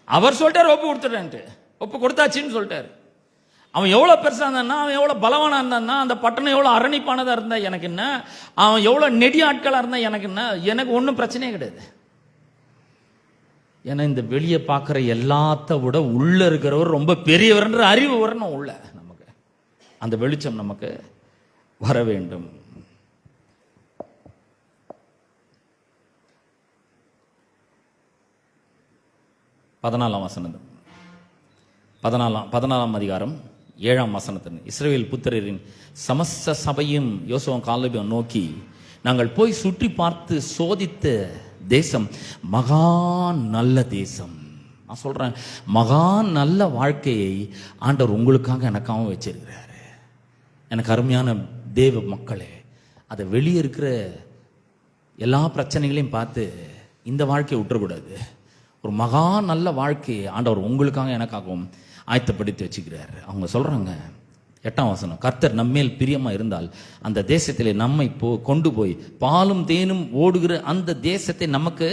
அவர் சொல்லிட்டாரு ஒப்பு கொடுத்துட்டேன்ட்டு, ஒப்பு கொடுத்தாச்சுன்னு சொல்லிட்டாரு. அவன் எவ்வளோ பெருசாக இருந்தான்னா, அவன் எவ்வளோ பலவானாக இருந்தான்னா, அந்த பட்டணம் எவ்வளோ அரணிப்பானதாக இருந்தா எனக்கு என்ன, அவன் எவ்வளோ நெடிய ஆட்களாக இருந்தா எனக்கு என்ன, எனக்கு ஒன்றும் பிரச்சனையே கிடையாது. ஏன்னா இந்த வெளியே பார்க்குற எல்லாத்த விட உள்ள இருக்கிறவர் ரொம்ப பெரியவர்ன்ற அறிவு வரணும் உள்ள நமக்கு. அந்த வெளிச்சம் நமக்கு வர வேண்டும். பதினாலாம் அதிகாரம் 7ஆம் வசனத்தின் இஸ்ரவேல் புத்திரரின் சமஸ்த சபையும் யோசுவாவும் காலேபையும் நோக்கி, நாங்கள் போய் சுற்றி பார்த்து சோதித்த தேசம் மகா நல்ல தேசம். நான் சொல்றேன், மகா நல்ல வாழ்க்கையை ஆண்டவர் உங்களுக்காக எனக்காகவும் வச்சிருக்கிறாரு. எனக்கு அருமையான தேவ மக்களே, அதை வெளியே இருக்கிற எல்லா பிரச்சனைகளையும் பார்த்து இந்த வாழ்க்கையை விட்டுறக்கூடாது. ஒரு மகா நல்ல வாழ்க்கையை ஆண்டவர் உங்களுக்காக எனக்காகவும் ஆயத்தப்படுத்தி வச்சுக்கிறாரு. அவங்க சொல்றாங்க 8ஆம் வசனம், கர்த்தர் நம்மேல் பிரியமா இருந்தால் அந்த தேசத்திலே நம்மை கொண்டு போய் பாலும் தேனும் ஓடுகிற அந்த தேசத்தை நமக்கு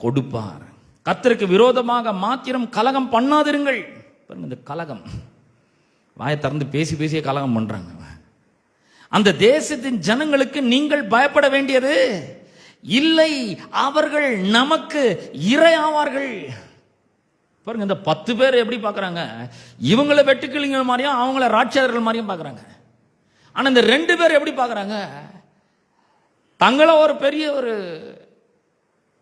கொடுப்பார். கர்த்தருக்கு விரோதமாக மாத்திரம் கலகம் பண்ணாதிருங்கள். இந்த கலகம், வாயை திறந்து பேசி பேசியே கலகம் பண்றாங்க. அந்த தேசத்தின் ஜனங்களுக்கு நீங்கள் பயப்பட வேண்டியது இல்லை, அவர்கள் நமக்கு இரையாவார்கள். பாருங்க, இந்த 10 பேர் எப்படி பார்க்குறாங்க, இவங்களை வெட்டுக்கிளிங்க மாதிரியும் அவங்கள ராட்சதர்கள் மாதிரியும் பார்க்குறாங்க. ஆனால் இந்த 2 பேர் எப்படி பார்க்குறாங்க, தங்களை ஒரு பெரிய ஒரு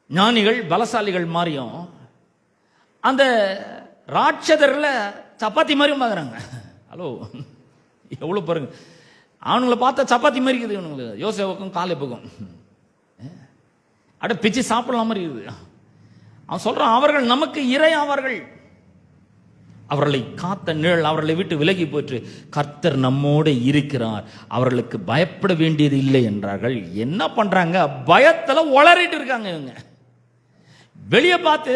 ஞானிகள் பலசாலிகள் மாதிரியும் அந்த ராட்சதர்களை சப்பாத்தி மாதிரியும் பார்க்குறாங்க. ஹலோ, எவ்வளோ பாருங்க, அவனுங்களை பார்த்தா சப்பாத்தி மாதிரி இருக்குது இவனுங்களுக்கு, யோசேப்புக்கும் காலேபுக்கும் அட பிச்சு சாப்பிடலாம் மாதிரி இருக்குது. அவன் சொல்றான், அவர்கள் நமக்கு இரையாவார்கள், அவர்களை காத்த நிழல் அவர்களை விட்டு விலகி போற்று, கர்த்தர் நம்மோடு இருக்கிறார், அவர்களுக்கு பயப்பட வேண்டியது இல்லை என்றார்கள். என்ன பண்றாங்க, பயத்துல உளறிட்டு இருக்காங்க. இவங்க வெளியே பார்த்து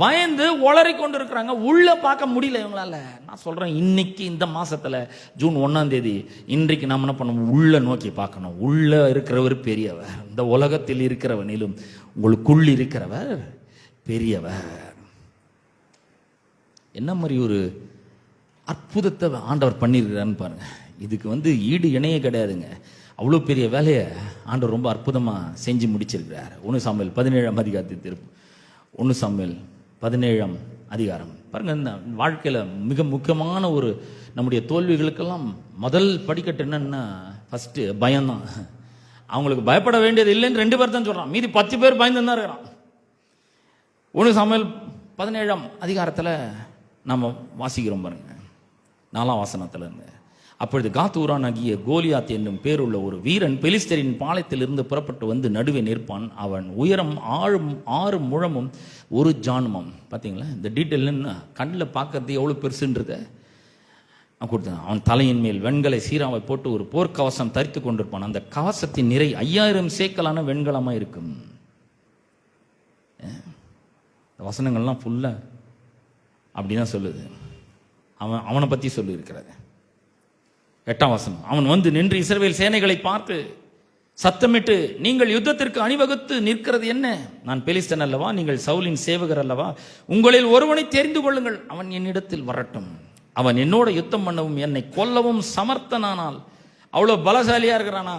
பயந்து உளறி கொண்டு இருக்கிறாங்க, உள்ள பார்க்க முடியல இவங்களால. நான் சொல்றேன், இன்னைக்கு இந்த மாசத்துல ஜூன் 1ஆம் தேதி இன்றைக்கு நாம் என்ன பண்ணணும், உள்ள நோக்கி பார்க்கணும். உள்ள இருக்கிறவர் பெரியவர், இந்த உலகத்தில் இருக்கிறவனிலும் உங்களுக்குள் இருக்கிறவர் பெரியவர். என்ன மாதிரி ஒரு அற்புதத்தை ஆண்டவர் பண்ணியிருக்கிறான்னு பாருங்க. இதுக்கு ஈடு இணையே கிடையாதுங்க. அவ்வளோ பெரிய வேலையை ஆண்டவர் ரொம்ப அற்புதமாக செஞ்சு முடிச்சிருக்கிறார். 1 சாமுவேல் 17ஆம் அதிகாரத்தை திருப்பு. 1 சாமுவேல் 17ஆம் அதிகாரம் பாருங்க. இந்த வாழ்க்கையில் மிக முக்கியமான ஒரு நம்முடைய தோல்விகளுக்கெல்லாம் முதல் படிக்கட்டு என்னன்னா, ஃபர்ஸ்ட் பயம்தான். அவங்களுக்கு பயப்பட வேண்டியது இல்லைன்னு 2 பேர் தான் சொல்றான், மீதி 10 பேர் பயந்து தான் இருக்கிறான். 1 சாமுவேல் 17ஆம் அதிகாரத்தில் நம்ம வாசிக்கிறோம் பாருங்க, 4ஆம் வசனத்துல இருந்து. அப்பொழுது காத்தூரானாகிய கோலியாத் என்னும் பேருள்ள ஒரு வீரன் பெலிஸ்தரின் பாளையத்திலிருந்து புறப்பட்டு வந்து நடுவே நிற்பான். அவன் உயரம் 6 முழமும் 1 ஜானுமம். பார்த்தீங்களா, இந்த டீட்டெயில் கண்ணில் பார்க்கறது எவ்வளோ பெருசுன்றத. கொடுத்தான். அவன் தலையின் மேல் வெண்கலை சீராவை போட்டு ஒரு போர்க்கவசம் தரித்து கொண்டிருப்பான். அந்த கவசத்தின் நிறை 5000 சேக்கலான வெண்கலமா இருக்கும். வசனங்கள்லாம் ஃபுல்லா அப்படிதான் சொல்லுது. அவனை பத்தி சொல்லி இருக்கிறது. 8ஆம் வசனம், அவன் வந்து நின்று இஸ்ரவேல் சேனைகளை பார்த்து சத்தமிட்டு, நீங்கள் யுத்தத்திற்கு அணிவகுத்து நிற்கிறது என்ன? நான் பெலிஸ்தன் அல்லவா? நீங்கள் சவுலின் சேவகர் அல்லவா? உங்களில் ஒருவனை தெரிந்து கொள்ளுங்கள், அவன் என்னிடத்தில் வரட்டும். அவன் என்னோட யுத்தம் பண்ணவும் என்னை கொல்லவும் சமர்த்தனானால். அவ்வளோ பலசாலியா இருக்கிறானா,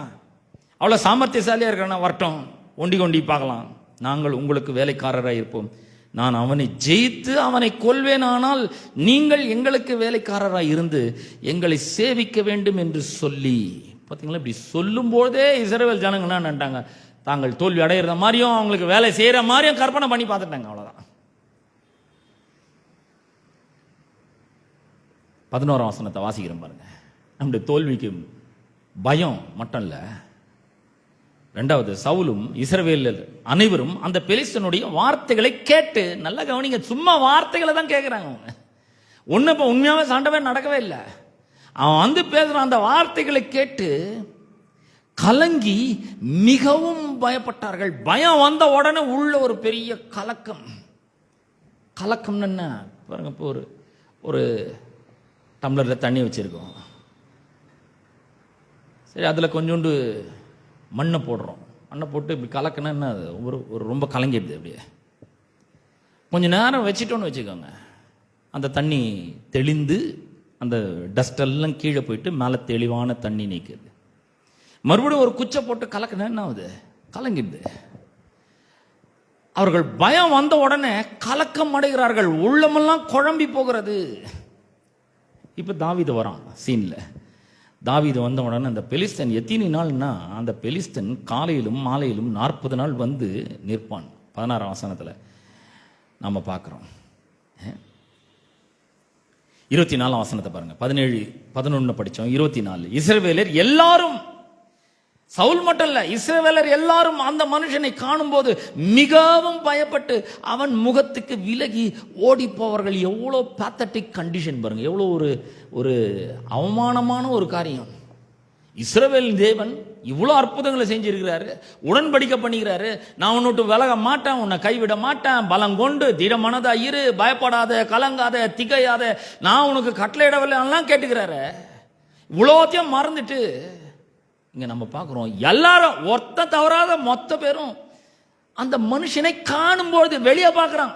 அவ்வளோ சாமர்த்தியசாலியா இருக்கிறானா, வரட்டும், ஒண்டி பார்க்கலாம். நாங்கள் உங்களுக்கு வேலைக்காரராக இருப்போம். நான் அவனை ஜெயித்து அவனை கொல்வேனானால் நீங்கள் எங்களுக்கு வேலைக்காரராக இருந்து எங்களை சேவிக்க வேண்டும் என்று சொல்லி. பார்த்தீங்களா, இப்படி சொல்லும் போதே இஸ்ரவேல் ஜனங்க என்ன நினைட்டாங்க, தாங்கள் தோல்வி அடையிற மாதிரியும் அவங்களுக்கு வேலை செய்யற மாதிரியும் கற்பனை பண்ணி பார்த்துட்டாங்க. அவ்வளவுதான். 11ஆம் வசனத்தை வாசிக்கிறேன் பாருங்க. நம்முடைய தோல்விக்கு பயம் மட்டும் இல்ல, 2வது, சவுலும் இஸ்ரவேலர் அனைவரும் அந்த பெலிஸ்தனுடைய வார்த்தைகளை கேட்டு, நல்ல கவனிங்க, சும்மா வார்த்தைகளை தான் கேட்கிறாங்க அவங்க. ஒண்ணு இப்ப உண்மையாவே சண்டவே நடக்கவே இல்லை. அவன் வந்து பேசுறான், அந்த வார்த்தைகளை கேட்டு கலங்கி மிகவும் பயப்பட்டார்கள். பயம் வந்த உடனே உள்ள ஒரு பெரிய கலக்கம். கலக்கம் என்ன பாருங்க, இப்போ ஒரு டம்ளர்ல தண்ணி வச்சிருக்கோம், சரி, அதுல கொஞ்சோண்டு மண்ணை போடுறோம். மண்ணை போட்டு இப்படி கலக்கினா என்ன, ஒரு ரொம்ப கலங்கிடுது. அப்படியே கொஞ்ச நேரம் வச்சிட்டோன்னு வச்சுக்கோங்க, அந்த தண்ணி தெளிந்து அந்த டஸ்ட் எல்லாம் கீழே போயிட்டு மேலே தெளிவான தண்ணி நீக்குது. மறுபடியும் ஒரு குச்சை போட்டு கலக்கினா என்ன ஆகுது, கலங்கிடுது. அவர்கள் பயம் வந்த உடனே கலக்கம் அடைகிறார்கள், உள்ளமெல்லாம் குழம்பி போகிறது. இப்ப தாவீது வரான் சீன்ல. தாவீது வந்த உடனே அந்த பெலிஸ்தன் எத்தனை நாள்னா, அந்த பெலிஸ்தன் காலையிலும் மாலையிலும் 40 நாள் வந்து நிற்பான். 16ஆம் வசனத்துல நாம பார்க்கிறோம். 24ஆம் வசனத்தை பாருங்க. 17, 11 படிச்சோம். 24, இஸ்ரவேலர் எல்லாரும், சவுல் மட்டும் இல்ல, இஸ்ரவேலர் எல்லாரும் அந்த மனுஷனை காணும் போது மிகவும் பயப்பட்டு அவன் முகத்துக்கு விலகி ஓடி போவார்கள். எவ்வளோ பேத்தட்டிக் கண்டிஷன் பாருங்க, எவ்வளோ ஒரு அவமானமான ஒரு காரியம். இஸ்ரவேல் தேவன் இவ்வளோ அற்புதங்களை செஞ்சிருக்கிறாரு, உடன்படிக்கை பண்ணிக்கிறாரு, நான் உன்னுட்டு விலக மாட்டேன், உன்னை கைவிட மாட்டேன், பலம் கொண்டு திடமனதா இரு, பயப்படாத, கலங்காத, திகையாத, நான் உனக்கு கட்டளையிடவில்லை கேட்டுக்கிறாரு. இவ்வளோத்தையும் மறந்துட்டு இங்க நம்ம பார்க்கிறோம், எல்லாரும் ஒருத்த தவறாத மொத்த பேரும் அந்த மனுஷனை காணும்போது வெளியே பார்க்கிறான்.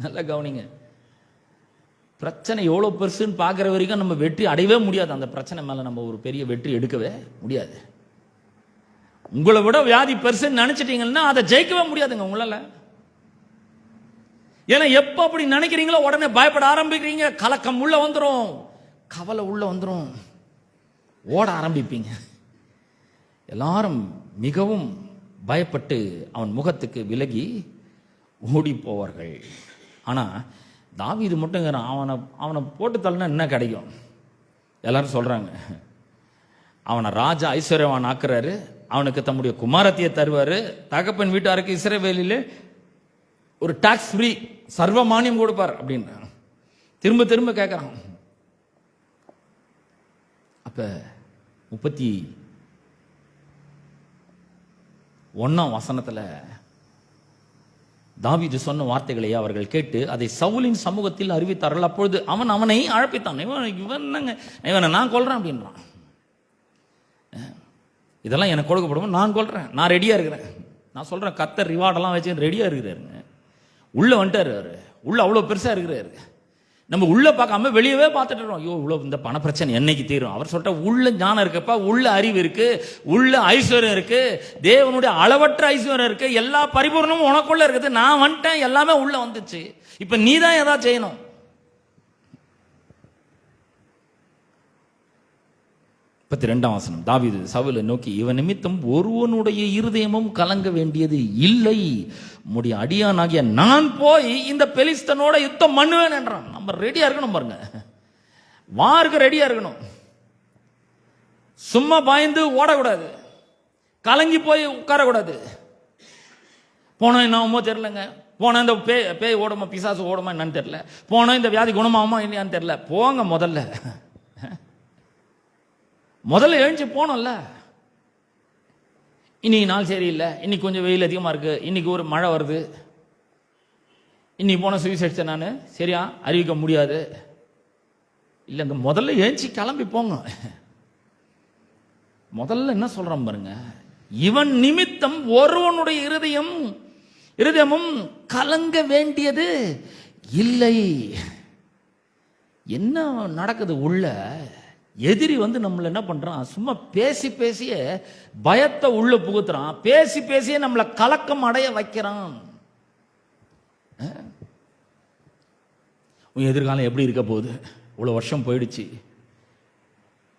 நல்லா கவனிங்க, பிரச்சனை எவ்வளவு பெருசுன்னு பார்க்குற வரைக்கும் நம்ம வெற்றி அடையவே முடியாது. அந்த பிரச்சனை மேல நம்ம ஒரு பெரிய வெற்றி எடுக்கவே முடியாது. உங்களை விட வியாதி பெருசுன்னு நினைச்சிட்டீங்கன்னா அதை ஜெயிக்கவே முடியாதுங்க உங்களால. ஏன்னா எப்ப அப்படி நினைக்கிறீங்களோ உடனே பயப்பட ஆரம்பிக்கிறீங்க, கலக்கம் உள்ள வந்துடும், கவலை உள்ள வந்துடும், ஓட ஆரம்பிப்பீங்க. எல்லாரும் மிகவும் பயப்பட்டு அவன் முகத்துக்கு விலகி ஓடி போவார்கள். ஆனா தாவீது மட்டும் அவனை போட்டு தள்ளினா என்ன கிடைக்கும்? எல்லாரும் சொல்றாங்க, அவனை ராஜா ஐஸ்வர்யவான் ஆக்குறாரு, அவனுக்கு தம்முடைய குமாரத்தியை தருவாரு, தகப்பன் வீட்டாருக்கு இஸ்ரவேலிலே ஒரு டாக்ஸ் ஃப்ரீ சர்வ மானியம் கொடுப்பார் அப்படின்னு திரும்ப திரும்ப கேட்கிறான். அப்ப 31ஆம் வசனத்துல தாவீது சொன்ன வார்த்தைகளை அவர்கள் கேட்டு அதை சவுலின் சமூகத்தில் அறிவித்தார்கள். அப்பொழுது அவனை அழைப்பித்தான். இவனை நான் கொல்றேன் அப்படின்றான். இதெல்லாம் எனக்கு கொடுக்கப்படும், நான் கொல்றேன், நான் ரெடியா இருக்கிறேன், நான் சொல்றேன், கர்த்தர் ரிவார்டெல்லாம் வச்சு ரெடியா இருக்கிறாருங்க. உள்ள வந்துட்டாரு அவரு, உள்ள அவ்வளவு பெருசா இருக்கிறாரு. நம்ம உள்ள பார்க்காம வெளியவே பார்த்துட்டு இருக்கோம், ஐயோ இவ்வளவு இந்த பண பிரச்சனை என்னைக்கு தீரும். அவர் சொல்ற உள்ள ஞானம் இருக்குப்பா, உள்ள அறிவு இருக்கு, உள்ள ஐஸ்வர்யம் இருக்கு, தேவனுடைய அளவற்ற ஐஸ்வர்யம் இருக்கு, எல்லா பரிபூர்ணமும் உனக்குள்ள இருக்குது. நான் வந்துட்டேன், எல்லாமே உள்ள வந்துச்சு, இப்ப நீ தான் ஏதாவது செய்யணும். ரெண்டாம் வசனம், தாவீது சவுலை நோக்கி, இவன் நிமித்தம் ஒருவனுடைய இருதயமும் கலங்க வேண்டியது இல்லை, உம்முடைய அடியானாகிய நான் போய் இந்த பெலிஸ்தனோட யுத்தம் பண்ணுவேன் என்றான். நம்ம ரெடியா இருக்கணும் பாருங்க, வாருக்கு ரெடியா இருக்கணும். சும்மா பயந்து ஓடக்கூடாது, கலங்கி போய் உட்காரக்கூடாது. போனா என்னமோ தெரியலங்க, போனா இந்த பேய் ஓடுமா, பிசாசு ஓடுமா என்னன்னு தெரியல, போனா இந்த வியாதி குணமாகுமா இல்லையான்னு தெரியல. போங்க, முதல்ல முதல்ல எழுந்து போனோம்ல. இன்னைக்கு நாள் சரியில்லை, இன்னைக்கு கொஞ்சம் வெயில் அதிகமாக இருக்கு, இன்னைக்கு ஒரு மழை வருது, இன்னைக்கு போன சுவிசேஷத்தை நான் சரியா அறிவிக்க முடியாது இல்லைங்க. முதல்ல எழுச்சி கிளம்பி போங்க. முதல்ல என்ன சொல்றான் பாருங்க, இவன் நிமித்தம் ஒருவனுடைய இருதயமும் கலங்க வேண்டியது இல்லை. என்ன நடக்குது உள்ள? எதிரி நம்மள என்ன பண்றான், சும்மா பேசி பேசியே பயத்தை உள்ள புகுத்துறான், பேசி பேசியே நம்மளை கலக்கம் அடைய வைக்கிறான். உன் எதிர்காலம் எப்படி இருக்க போகுது, இவ்வளவு வருஷம் போயிடுச்சு,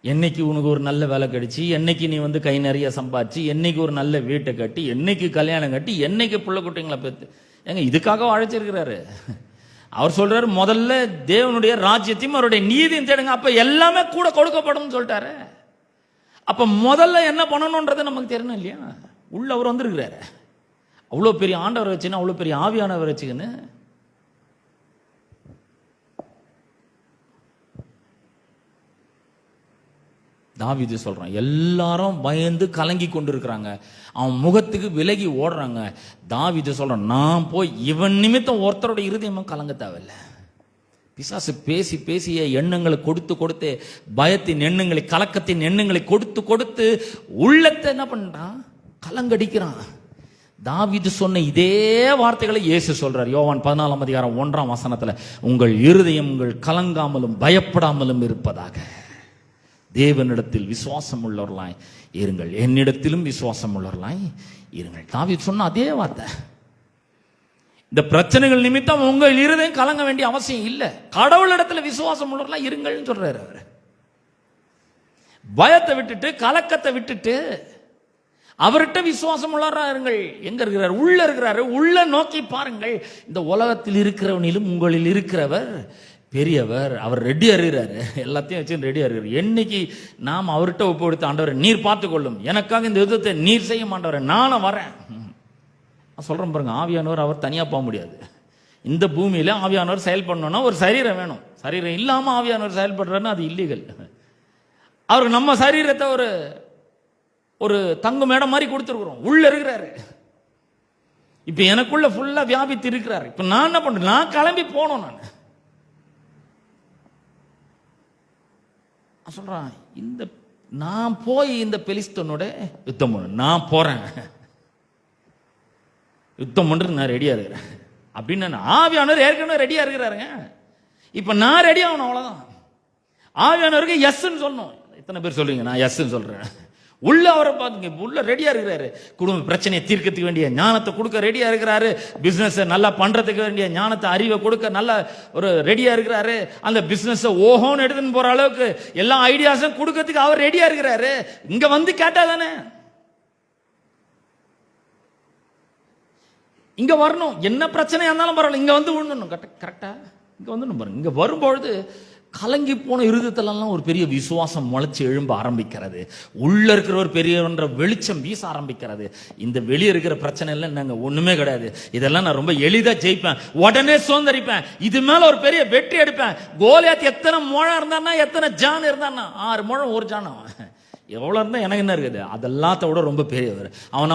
என்னைக்கு உனக்கு ஒரு நல்ல வேலை கிடைச்சி, என்னைக்கு நீ கை நிறைய சம்பாதிச்சு, என்னைக்கு ஒரு நல்ல வீட்டை கட்டி, என்னைக்கு கல்யாணம் கட்டி, என்னைக்கு பிள்ளை குட்டிங்களை பெற்று, ஏங்க இதுக்காக அழைச்சிருக்கிறாரு. அவர் சொல்றாரு முதல்ல தேவனுடைய ராஜ்யத்தையும் அவருடைய நீதியும் தேடுங்க, அப்ப எல்லாமே கூட கொடுக்கப்படும் சொல்லிட்டாரு. அப்ப முதல்ல என்ன பண்ணணும்ன்றது நமக்கு தெரியணும் இல்லையா? உள்ள அவர் வந்திருக்கிறாரு, அவ்வளோ பெரிய ஆண்டவர் வச்சுன்னு, அவ்வளோ பெரிய ஆவியானவர் வச்சுக்கின்னு. தாவீது சொல்றான், எல்லாரும் பயந்து கலங்கி கொண்டு இருக்கிறாங்க, அவன் முகத்துக்கு விலகி ஓடுறாங்க. தாவீது சொல்றான், நான் போய் இவன் நிமித்தம் ஒருத்தரோட இருதயமும் கலங்க தேவையில்லை. பிசாசு பேசி பேசிய எண்ணங்களை கொடுத்து பயத்தின் எண்ணங்களை, கலக்கத்தின் எண்ணங்களை கொடுத்து உள்ளத்தை என்ன பண்றான், கலங்கடிக்கிறான். தாவீது சொன்ன இதே வார்த்தைகளை இயேசு சொல்றார் யோவான் 14:1 உங்கள் இருதயம் உங்கள் கலங்காமலும் பயப்படாமலும் இருப்பதாக. தேவனிடத்தில் விசுவாசம் உள்ளவர்களாய் இருங்கள், என்னிடத்திலும் விசுவாசம் உள்ளவர்களாய் இருங்கள். தாவீது சொன்ன அதே வார்த்தை. இந்த பிரச்சனைகள் நிமித்தம் உங்கள் இருதயம் கலங்க வேண்டிய அவசியம் இல்லை, கடவுளிடத்துல விசுவாசம் உள்ளவர்களாய் இருங்கள்னு சொல்றாரு அவர். பயத்தை விட்டுட்டு, கலக்கத்தை விட்டுட்டு அவர்கிட்ட விசுவாசம் உள்ளவரா இருங்கள். எங்க இருக்கிறார்? உள்ள இருக்கிறாரு. உள்ள நோக்கி பாருங்கள். இந்த உலகத்தில் இருக்கிறவனிலும் உங்களில் இருக்கிறவர் பெரியவர். அவர் ரெடியா இருக்கிறாரு, எல்லாத்தையும் வச்சு ரெடியா இருக்கிறார். என்னைக்கு நாம் அவர்கிட்ட ஒப்பு கொடுத்து, ஆண்டவரை நீர் பார்த்து கொள்ளும், எனக்காக இந்த யுத்தத்தை நீர் செய்ய மாட்டவரை, நானும் வரேன். நான் சொல்றேன் பாருங்க, ஆவியானவர் அவர் தனியா போக முடியாது. இந்த பூமியில ஆவியானவர் செயல்படணும்னா ஒரு சரீரம் வேணும். சரீரம் இல்லாம ஆவியானவர் செயல்படுறாருன்னா அது இல்லீகல். அவருக்கு நம்ம சரீரத்தை ஒரு தங்க மேடம் மாதிரி கொடுத்துருக்குறோம். உள்ள இருக்கிறாரு, இப்ப எனக்குள்ள ஃபுல்லா வியாபித்து இருக்கிறாரு. இப்ப நான் என்ன பண்றேன், நான் கிளம்பி போனோம். நான் சொல்றான், நான் போய் இந்த பெலிஸ்தனோட யுத்தம் பண்ண நான் போறேன், யுத்தம் பண்றது நான் ரெடியா இருக்கிறேன் அப்படின்னு. ஆவியானவர் ஏற்கனவே ரெடியா இருக்கிறாருங்க. இப்ப நான் ரெடி ஆகணும், அவ்வளவுதான். ஆவியானவருக்கு எஸ்ன்னு சொல்லணும். எத்தனை பேர் சொல்றீங்க நான் எஸ்ன்னு சொல்றேன்? உள்ள அவரை பாத்துங்க, உள்ள ரெடியா இருக்கிறாரு. குடும்ப பிரச்சனையை தீர்க்கறதுக்கு வேண்டிய ஞானத்தை கொடுக்க ரெடியா இருக்கிறாரு. பிசினஸ் நல்லா பண்றதுக்கு வேண்டிய ஞானத்தை, அறிவை கொடுக்க நல்ல ஒரு ரெடியா இருக்கிறாரு. அந்த பிசினஸ் ஓஹோன்னு எடுத்துன்னு போற அளவுக்கு எல்லா ஐடியாஸும் கொடுக்கறதுக்கு அவர் ரெடியா இருக்கிறாரு. இங்க வந்து கேட்டா தானே, இங்க வரணும். என்ன பிரச்சனையா இருந்தாலும் பரவாயில்ல, இங்க வந்து விழணும். கரெக்டா இங்க வந்து பாருங்க. இங்க வரும்பொழுது கலங்கி போன இருதயத்திலெல்லாம் ஒரு பெரிய விசுவாசம் முளைச்சு எழும்ப ஆரம்பிக்கிறது. உள்ள இருக்கிற ஒரு பெரியவன்ற வெளிச்சம் வீச ஆரம்பிக்கிறது. இந்த வெளியே இருக்கிற பிரச்சனை எல்லாம் நாங்க ஒண்ணுமே கிடையாது, இதெல்லாம் நான் ரொம்ப எளிதா ஜெயிப்பேன், உடனே சுதந்திரிப்பேன், இது மேல ஒரு பெரிய வெற்றி எடுப்பேன். கோலியாத் எத்தனை முழம் இருந்தானா, எத்தனை ஜான் இருந்தானா, 6 முழம் 1 ஜான். அவன் எவ்வளவு இருந்தா எனக்கு என்ன இருக்குது, அதெல்லாத்த விட ரொம்ப பெரியவர். அவனா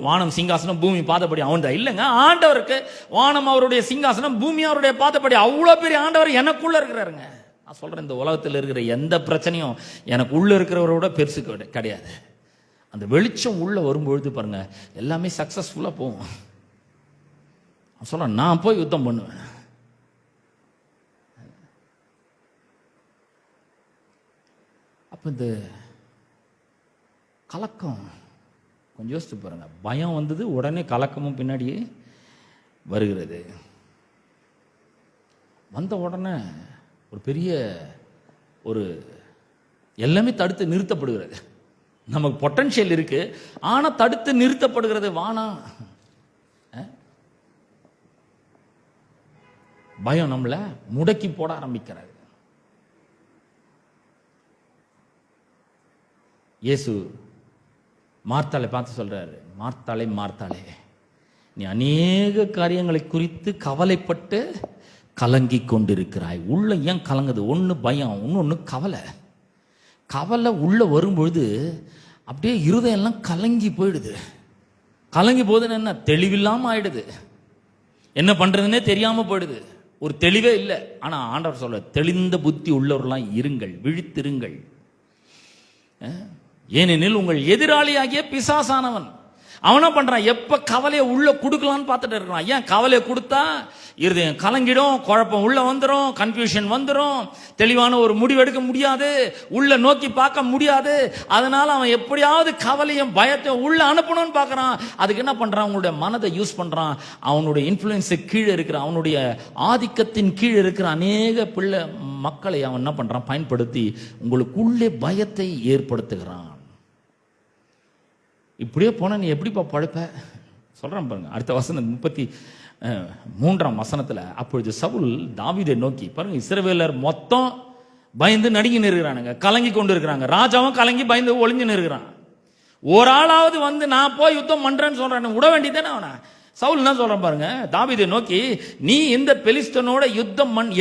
வானம் சிங்காசனம், பூமி பாதப்படி அவன் தான் இல்லைங்க. ஆண்டவருக்கு வானம் அவருடைய சிங்காசனம், பூமி அவருடைய பாதப்படி. அவ்வளவு பெரிய ஆண்டவர் எனக்குள்ள இருக்கிறாருங்க. நான் சொல்றேன், இந்த உலகத்தில் இருக்கிற எந்த பிரச்சனையும் எனக்கு உள்ள இருக்கிறவரோட பெருசு கிடையாது. அந்த வெளிச்சம் உள்ள வரும்பொழுது பாருங்க, எல்லாமே சக்சஸ்ஃபுல்லா போகும். நான் சொல்றேன், நான் போய் யுத்தம் பண்ணுவேன். அப்ப இந்த கலக்கம் கொஞ்சம் யோசிச்சு பாருங்க. பயம் வந்தது, உடனே கலக்கமும் பின்னாடியே வருகிறது. வந்த உடனே ஒரு பெரிய எல்லாமே தடுத்து நிறுத்தப்படுகிறது. நமக்கு பொட்டன்ஷியல் இருக்கு, ஆனா தடுத்து நிறுத்தப்படுகிறது. வானா பயம் நம்மள முடக்கி போட ஆரம்பிக்கிறது. இயேசு மார்த்தாளை பார்த்து சொல்றாரு, மார்த்தாளே மார்த்தாளே, நீ அநேக காரியங்களை குறித்து கவலைப்பட்டு கலங்கி கொண்டிருக்கிறாய். உள்ள ஏன் கலங்குது? ஒன்று பயம், இன்னொன்று கவலை. கவலை உள்ள வரும்பொழுது அப்படியே இருதயம் எல்லாம் கலங்கி போயிடுது. கலங்கி போகுதுன்னு என்ன, தெளிவில்லாமல் ஆயிடுது. என்ன பண்றதுன்னே தெரியாம போயிடுது. ஒரு தெளிவே இல்லை. ஆனா ஆண்டவர் சொல்ல, தெளிந்த புத்தி உள்ளவர்களாம் இருங்கள், விழித்திருங்கள். ஏனெனில் உங்கள் எதிராளியாகிய பிசாசானவன் அவனா பண்றான், எப்ப கவலையை உள்ள கொடுக்கலான்னு பார்த்துட்டு இருக்கிறான். ஏன் கவலையை கொடுத்தா இருதயம் கலங்கிடும், குழப்பம் உள்ள வந்துடும், கன்ஃபியூஷன் வந்துடும், தெளிவான ஒரு முடிவு எடுக்க முடியாது, உள்ள நோக்கி பார்க்க முடியாது. அதனால அவன் எப்படியாவது கவலையும் பயத்தையும் உள்ள அனுப்பணும்னு பார்க்கறான். அதுக்கு என்ன பண்றான், அவனுடைய மனதை யூஸ் பண்றான். அவனுடைய இன்ஃப்ளூயன்ஸு கீழே இருக்கிற, அவனுடைய ஆதிக்கத்தின் கீழே இருக்கிற அநேக பிள்ளை மக்களை அவன் என்ன பண்றான், பயன்படுத்தி உங்களுக்குள்ளே பயத்தை ஏற்படுத்துகிறான். இப்படியே போனா நீ எப்படிப்பா பழைப்ப சொல்றான் பாருங்க. அடுத்த வசனம் 33ஆம் வசனத்துல, அப்பொழுது சவுல் தாவீதை நோக்கி, பாருங்க, இஸ்ரவேலர் மொத்தம் பயந்து நடுங்கி நிறுகிறானுங்க, கலங்கி கொண்டு இருக்கிறாங்க. ராஜாவும் கலங்கி பயந்து ஒளிஞ்சு நிறுகிறான். ஒரு ஆளாவது வந்து நான் போய் யுத்தம் பண்றேன்னு சொல்றான், விட வேண்டியதானே அவனை. சவுல் என்ன சொல்றான் பாருங்க, தாவீதை நோக்கி, நீ இந்த பெலிஸ்தனோட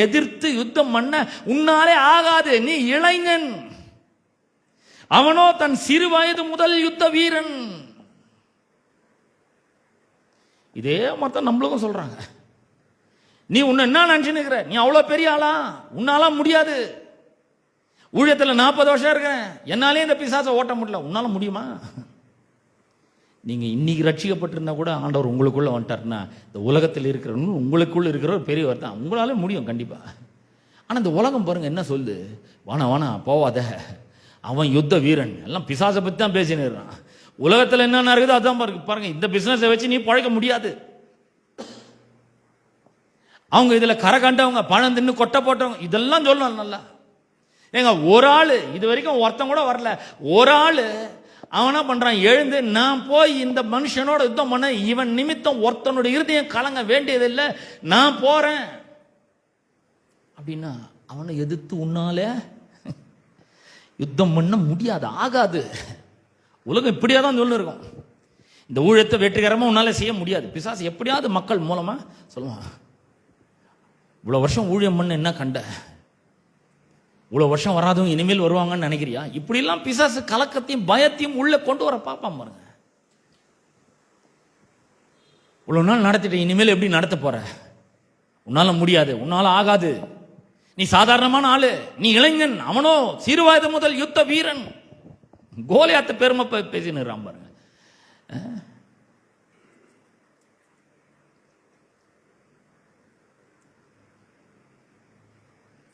எதிர்த்து யுத்தம் பண்ண உன்னாலே ஆகாது, நீ இளைஞன், அவனோ தன் சிறு வயது முதல் யுத்த வீரன். இதே மாதிரி நம்மளுக்கும் சொல்றாங்க. நீ உன்னை என்ன நினைச்சுக்கிற, நீ அவ்வளவு பெரிய ஆளா, உன்னால முடியாது. ஊழியத்துல 40 வருஷம் இருக்கேன், என்னாலே இந்த பிசாசை ஓட்ட முடியல, உன்னால முடியுமா? நீங்க இன்னைக்கு ரட்சிக்கப்பட்டிருந்தா கூட ஆண்டவர் உங்களுக்குள்ள வந்துட்டாருன்னா, இந்த உலகத்தில் இருக்கிற உங்களுக்குள்ள இருக்கிற ஒரு பெரியவர் தான், உங்களால முடியும் கண்டிப்பா. ஆனா இந்த உலகம் பாருங்க என்ன சொல்லுது, வானா போவாத, அவன் யுத்த வீரன், எல்லாம் பிசாசை பத்தி தான் பேசினுறான். உலகத்தில் என்ன இருக்குது அதான் பாருங்க. இந்த பிசினஸை வச்சு நீ பழைக்க முடியாது. அவங்க இதுல கரை கண்டவங்க, பணம் தின்னு கொட்டை போட்டவங்க, இதெல்லாம் சொல்லணும் நல்லா. ஏங்க ஒரு ஆளு இது வரைக்கும் ஒருத்தன் கூட வரல, ஒரு ஆளு அவனா பண்றான், எழுந்து நான் போய் இந்த மனுஷனோட யுத்தம் பண்ண, இவன் நிமித்தம் ஒருத்தனுடைய இருதயம் கலங்க வேண்டியதில்லை, நான் போறேன் அப்படின்னா அவனை எதிர்த்து உன்னால யுத்தம் பண்ண முடியாது, ஆகாது. உலகம் இப்படியா தான் சொல்லு இருக்கும். இந்த ஊழியத்தை வெற்றிகரமா உன்னால செய்ய முடியாது. பிசாசு எப்படியாவது மக்கள் மூலமா சொல்லுவான், இவ்வளவு வருஷம் ஊழியம் பண்ண என்ன கண்ட, இவ்வளவு வருஷம் வராதவங்க இனிமேல் வருவாங்கன்னு நினைக்கிறியா? இப்படி எல்லாம் பிசாசு கலக்கத்தையும் பயத்தையும் உள்ள கொண்டு வர பாப்பான் பாருங்க. இவ்வளவு நாள் நடத்திட்டு இனிமேல் எப்படி நடத்த போற, உன்னால முடியாது, உன்னால ஆகாது, நீ சாதாரணமான ஆளு, நீ இளைஞன், அவனோ சிறு வயது முதல் யுத்த வீரன். கோலியாத்து பெருமை பேசினுறான் பாருங்க.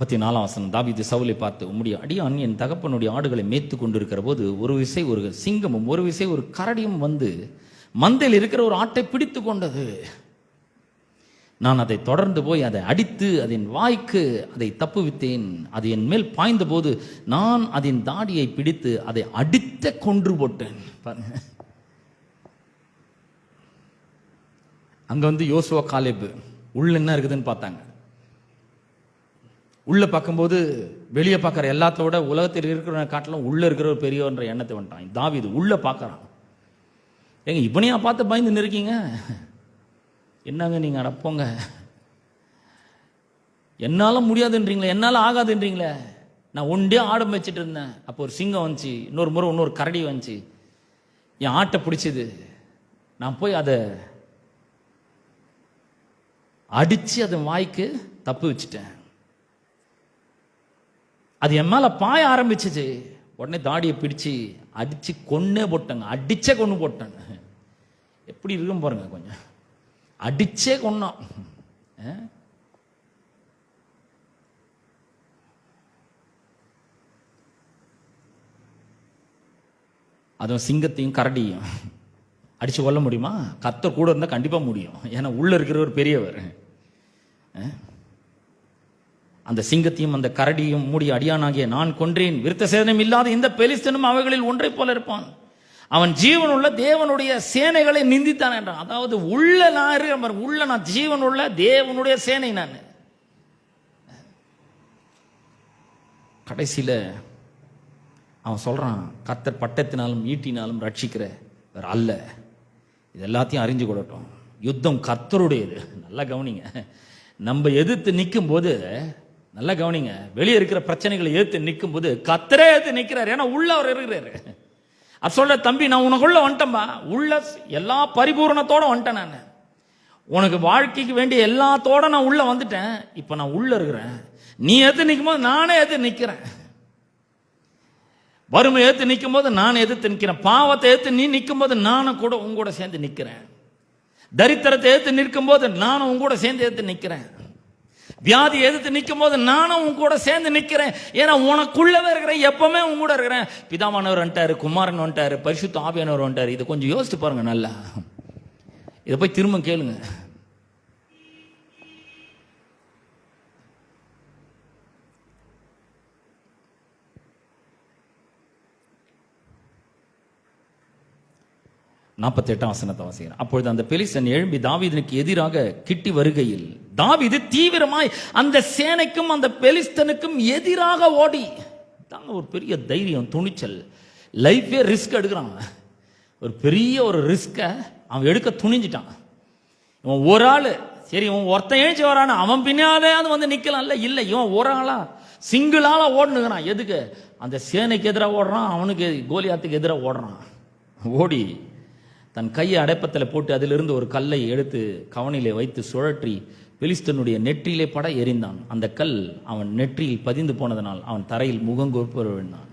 14ஆம் வசனம், தாவீது சவுலை பார்த்து, உம்முடைய அடியான் என் தகப்பனுடைய ஆடுகளை மேய்த்து கொண்டிருக்கிற போது ஒரு விசை ஒரு சிங்கமும் ஒரு விசை ஒரு கரடியும் வந்து மந்தையில் இருக்கிற ஒரு ஆட்டை பிடித்து கொண்டது. நான் அதை தொடர்ந்து போய் அதை அடித்து அதன் வாய்க்கு அதை தப்புவித்தேன். அது என் மேல் பாய்ந்த போது நான் அதன் தாடியை பிடித்து அதை அடித்த கொன்று போட்டேன். பாருங்க, அங்க வந்து யோசுவா காலேபு உள்ள என்ன இருக்குதுன்னு பார்த்தாங்க. உள்ள பார்க்கும்போது வெளியே பார்க்குற எல்லாத்தோட உலகத்தில் இருக்கிற காட்டிலும் உள்ள இருக்கிற ஒரு பெரியவன்ற எண்ணத்தை வந்துட்டான். தாவீது உள்ள பார்க்கறான். ஏங்க இவனையா பார்த்து பயந்து நிற்கீங்க? என்னங்க நீங்க அடப்போங்க, என்னால முடியாதுன்றீங்களே, என்னால ஆகாதுன்றீங்களே. நான் ஒன்றே ஆடு வச்சுட்டு இருந்தேன், அப்போ ஒரு சிங்கம் வந்துச்சு, இன்னொரு முறை இன்னொரு கரடி வந்துச்சு, என் ஆட்டை பிடிச்சது, நான் போய் அதை அடிச்சு அதன் வாய்க்கு தப்பு வச்சுட்டேன். அது என் மேல பாய ஆரம்பிச்சிச்சு, உடனே தாடியை பிடிச்சு அடிச்சு கொன்னே போட்டாங்க, அடிச்சே கொண்டு போட்டாங்க. எப்படி இருக்கும் பாருங்க, கொஞ்சம் அடிச்சே கொன்னோம். அதுவும் சிங்கத்தையும் கரடியும் அடிச்சு கொள்ள முடியுமா? கர்த்தர் கூட இருந்தா கண்டிப்பா முடியும். ஏன்னா உள்ள இருக்கிற ஒரு பெரியவர். அந்த சிங்கத்தையும் அந்த கரடியும் மூடி அடியானாகிய நான் கொன்றேன், விருத்த சேதனம் இல்லாத இந்த பெலிஸ்தனும் அவைகளில் ஒன்றை போல இருப்பான். அவன் ஜீவனுள்ள தேவனுடைய சேனைகளை நிந்தித்தான் என்றான். அதாவது உள்ள நான் இருக்கிற, உள்ள நான் ஜீவனுள்ள தேவனுடைய சேனை. நான் கடைசியில அவன் சொல்றான், கர்த்தர் பட்டத்தினாலும் ஈட்டினாலும் ரட்சிக்கிற அல்ல, இது எல்லாத்தையும் அறிஞ்சு கொள்ளட்டும், யுத்தம் கர்த்தருடையது. நல்லா கவனிங்க, நம்ம எதிர்த்து நிற்கும் போது நல்லா கவனிங்க. வெளியே இருக்கிற பிரச்சனைகளை ஏத்து நிற்கும் போது கத்தரே ஏத்து நிற்கிறார். ஏன்னா உள்ள அவர் இருக்கிறாரு. அது சொல்ற, தம்பி நான் உனக்குள்ள வந்துட்டேன்பா, உள்ள எல்லா பரிபூரணத்தோட வந்துட்டேன். நான் உனக்கு வாழ்க்கைக்கு வேண்டிய எல்லாத்தோட நான் உள்ள வந்துட்டேன். இப்ப நான் உள்ள இருக்கிறேன். நீ ஏத்து நிற்கும் போது நானே ஏத்து நிற்கிறேன். வறுமை ஏத்து நிற்கும் போது நான் எதிர்த்து நிற்கிறேன். பாவத்தை ஏத்து நீ நிற்கும் போது நானும் கூட உங்கூட சேர்ந்து நிற்கிறேன். தரித்திரத்தை ஏத்து நிற்கும் போது நானும் உங்கூட சேர்ந்து ஏத்து நிற்கிறேன். வியாதி எதிர்த்து நிற்கும் போது நானும் உன் கூட சேர்ந்து நிற்கிறேன். ஏன்னா உனக்குள்ளவே இருக்கிறேன், எப்பவுமே உன் கூட இருக்கிறேன். பிதாமானவர் வந்துட்டாரு, குமாரன் வந்துட்டாரு, பரிசுத்த ஆவியானவர் வந்துட்டாரு. இதை கொஞ்சம் யோசிச்சு பாருங்க நல்லா. இதை போய் திரும்ப கேளுங்க. வசனத்தை வாசிக்கிறேன். அப்பொழுது அந்த பெலிஸ்தன் எழும்பி தாவீதுக்கு எதிராக கிட்டி வருகையில் தாவீது தீவிரமாய் அந்த சேனைக்கும் அந்த பெலிஸ்தனுக்கும் எதிராக ஓடி. தாங்க ஒரு பெரிய தைரியம், துணிச்சல். லைஃபே ரிஸ்க் எடுக்கிறான். ஒரு பெரிய ஒரு ரிஸ்க அவன் எடுக்க துணிஞ்சிட்டான். இவன் ஒரு ஆளு, சரி இவன் ஒருத்தன் எழுச்சி வரான, அவன் பின்னாலே அது வந்து நிக்கலாம்ல. இல்லை, இவன் ஒரு ஆளா சிங்கிள் ஆளா ஓடுனுங்கிறான். எதுக்கு? அந்த சேனைக்கு எதிராக ஓடுறான், அவனுக்கு கோலியாத்துக்கு எதிராக ஓடுறான். ஓடி தன் கையை அடைப்பத்தில் போட்டு அதிலிருந்து ஒரு கல்லை எடுத்து கவனிலே வைத்து சுழற்றி பெலிஸ்தனுடைய நெற்றியிலே பட எறிந்தான். அந்த கல் அவன் நெற்றியில் பதிந்து போனதனால் அவன் தரையில் முகங்கொற்ப விழுந்தான்.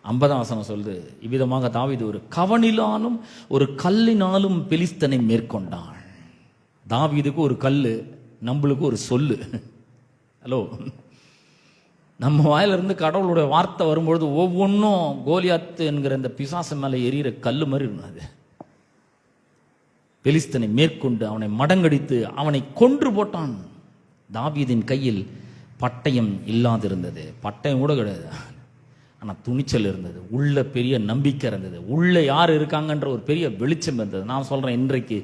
50 வசனம் சொல்லுது, இவ்விதமாக தாவீது ஒரு கவனிலாலும் ஒரு கல்லினாலும் பெலிஸ்தனை மேற்கொண்டான். தாவீதுக்கு ஒரு கல்லு, நம்மளுக்கு ஒரு சொல்லு. ஹலோ, நம்ம வாயிலிருந்து கடவுளுடைய வார்த்தை வரும்பொழுது ஒவ்வொன்றும் கோலியாத்து என்கிற இந்த பிசாசு மேலே எரியிற கல்லு மாதிரி இருந்தது. பெலிஸ்தனை மேற்கொண்டு அவனை மடங்கடித்து அவனை கொன்று போட்டான். தாவீதின் கையில் பட்டயம் இல்லாதிருந்தது. பட்டயம் கூட கிடையாது, ஆனால் துணிச்சல் இருந்தது. உள்ள பெரிய நம்பிக்கை இருந்தது. உள்ள யார் இருக்காங்கன்ற ஒரு பெரிய வெளிச்சம் இருந்தது. நான் சொல்றேன், இன்றைக்கு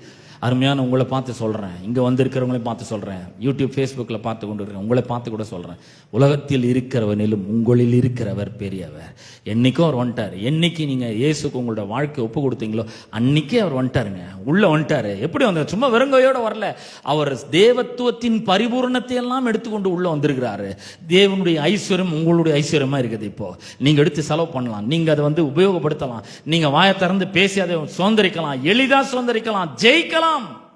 அருமையான உங்களை பார்த்து சொல்கிறேன், இங்கே வந்திருக்கிறவங்களையும் பார்த்து சொல்கிறேன், யூடியூப் ஃபேஸ்புக்கில் பார்த்து கொண்டு இருக்கிறேன், உங்களை பார்த்து கூட சொல்கிறேன், உலகத்தில் இருக்கிறவனிலும் உங்களில் இருக்கிறவர் பெரியவர். என்றைக்கும் அவர் வந்துட்டார். என்னைக்கு நீங்கள் இயேசுக்கு உங்களோட வாழ்க்கை ஒப்பு கொடுத்தீங்களோ அன்னைக்கே அவர் வந்துட்டாருங்க, உள்ளே வந்துட்டார். எப்படி வந்தார்? சும்மா வெறுங்கையோடு வரல. அவர் தேவத்துவத்தின் பரிபூர்ணத்தை எல்லாம் எடுத்துக்கொண்டு உள்ளே வந்திருக்கிறாரு. தேவனுடைய ஐஸ்வர்யம் உங்களுடைய ஐஸ்வர்யமாக இருக்குது. இப்போது நீங்கள் எடுத்து செலவு பண்ணலாம், நீங்கள் அதை வந்து உபயோகப்படுத்தலாம், நீங்கள் வாயை திறந்து பேசி அதை சுதந்திரிக்கலாம், எளிதாக சுதந்திரிக்கலாம், ஜெயிக்கலாம்.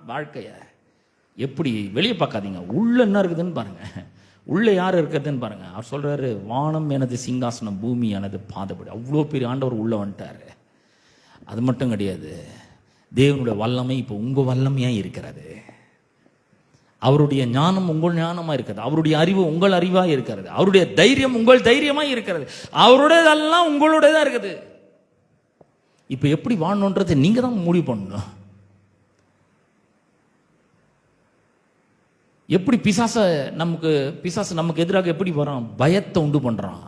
வாழ்க்கைய எப்படி வெளியே பார்க்காதீங்க, உள்ள என்ன இருக்குதுன்னு பாருங்க. உள்ள யார் இருக்கிறதுன்னு பாருங்க. அவர் சொல்றாரு, வானம் எனது சிங்காசனம், பூமி எனது பாதபடி. அவ்வளோ பெரிய ஆண்டவர் உள்ள வந்துட்டாரு. அது மட்டும் கிடையாது, தேவனுடைய வல்லமை இப்போ உங்க வல்லமையா இருக்கிறது. அவருடைய ஞானம் உங்கள் ஞானமா இருக்கிறது. அவருடைய அறிவு உங்கள் அறிவா இருக்கிறது. அவருடைய தைரியம் உங்கள் தைரியமா இருக்கிறது. அவருடையதெல்லாம் உங்களுடையதா இருக்குது. இப்ப எப்படி வாழணுன்றதை நீங்க தான் முடிவு பண்ணணும். எப்படி பிசாசு நமக்கு எதிராக எப்படி வரான்? பயத்தை உண்டு பண்றான்.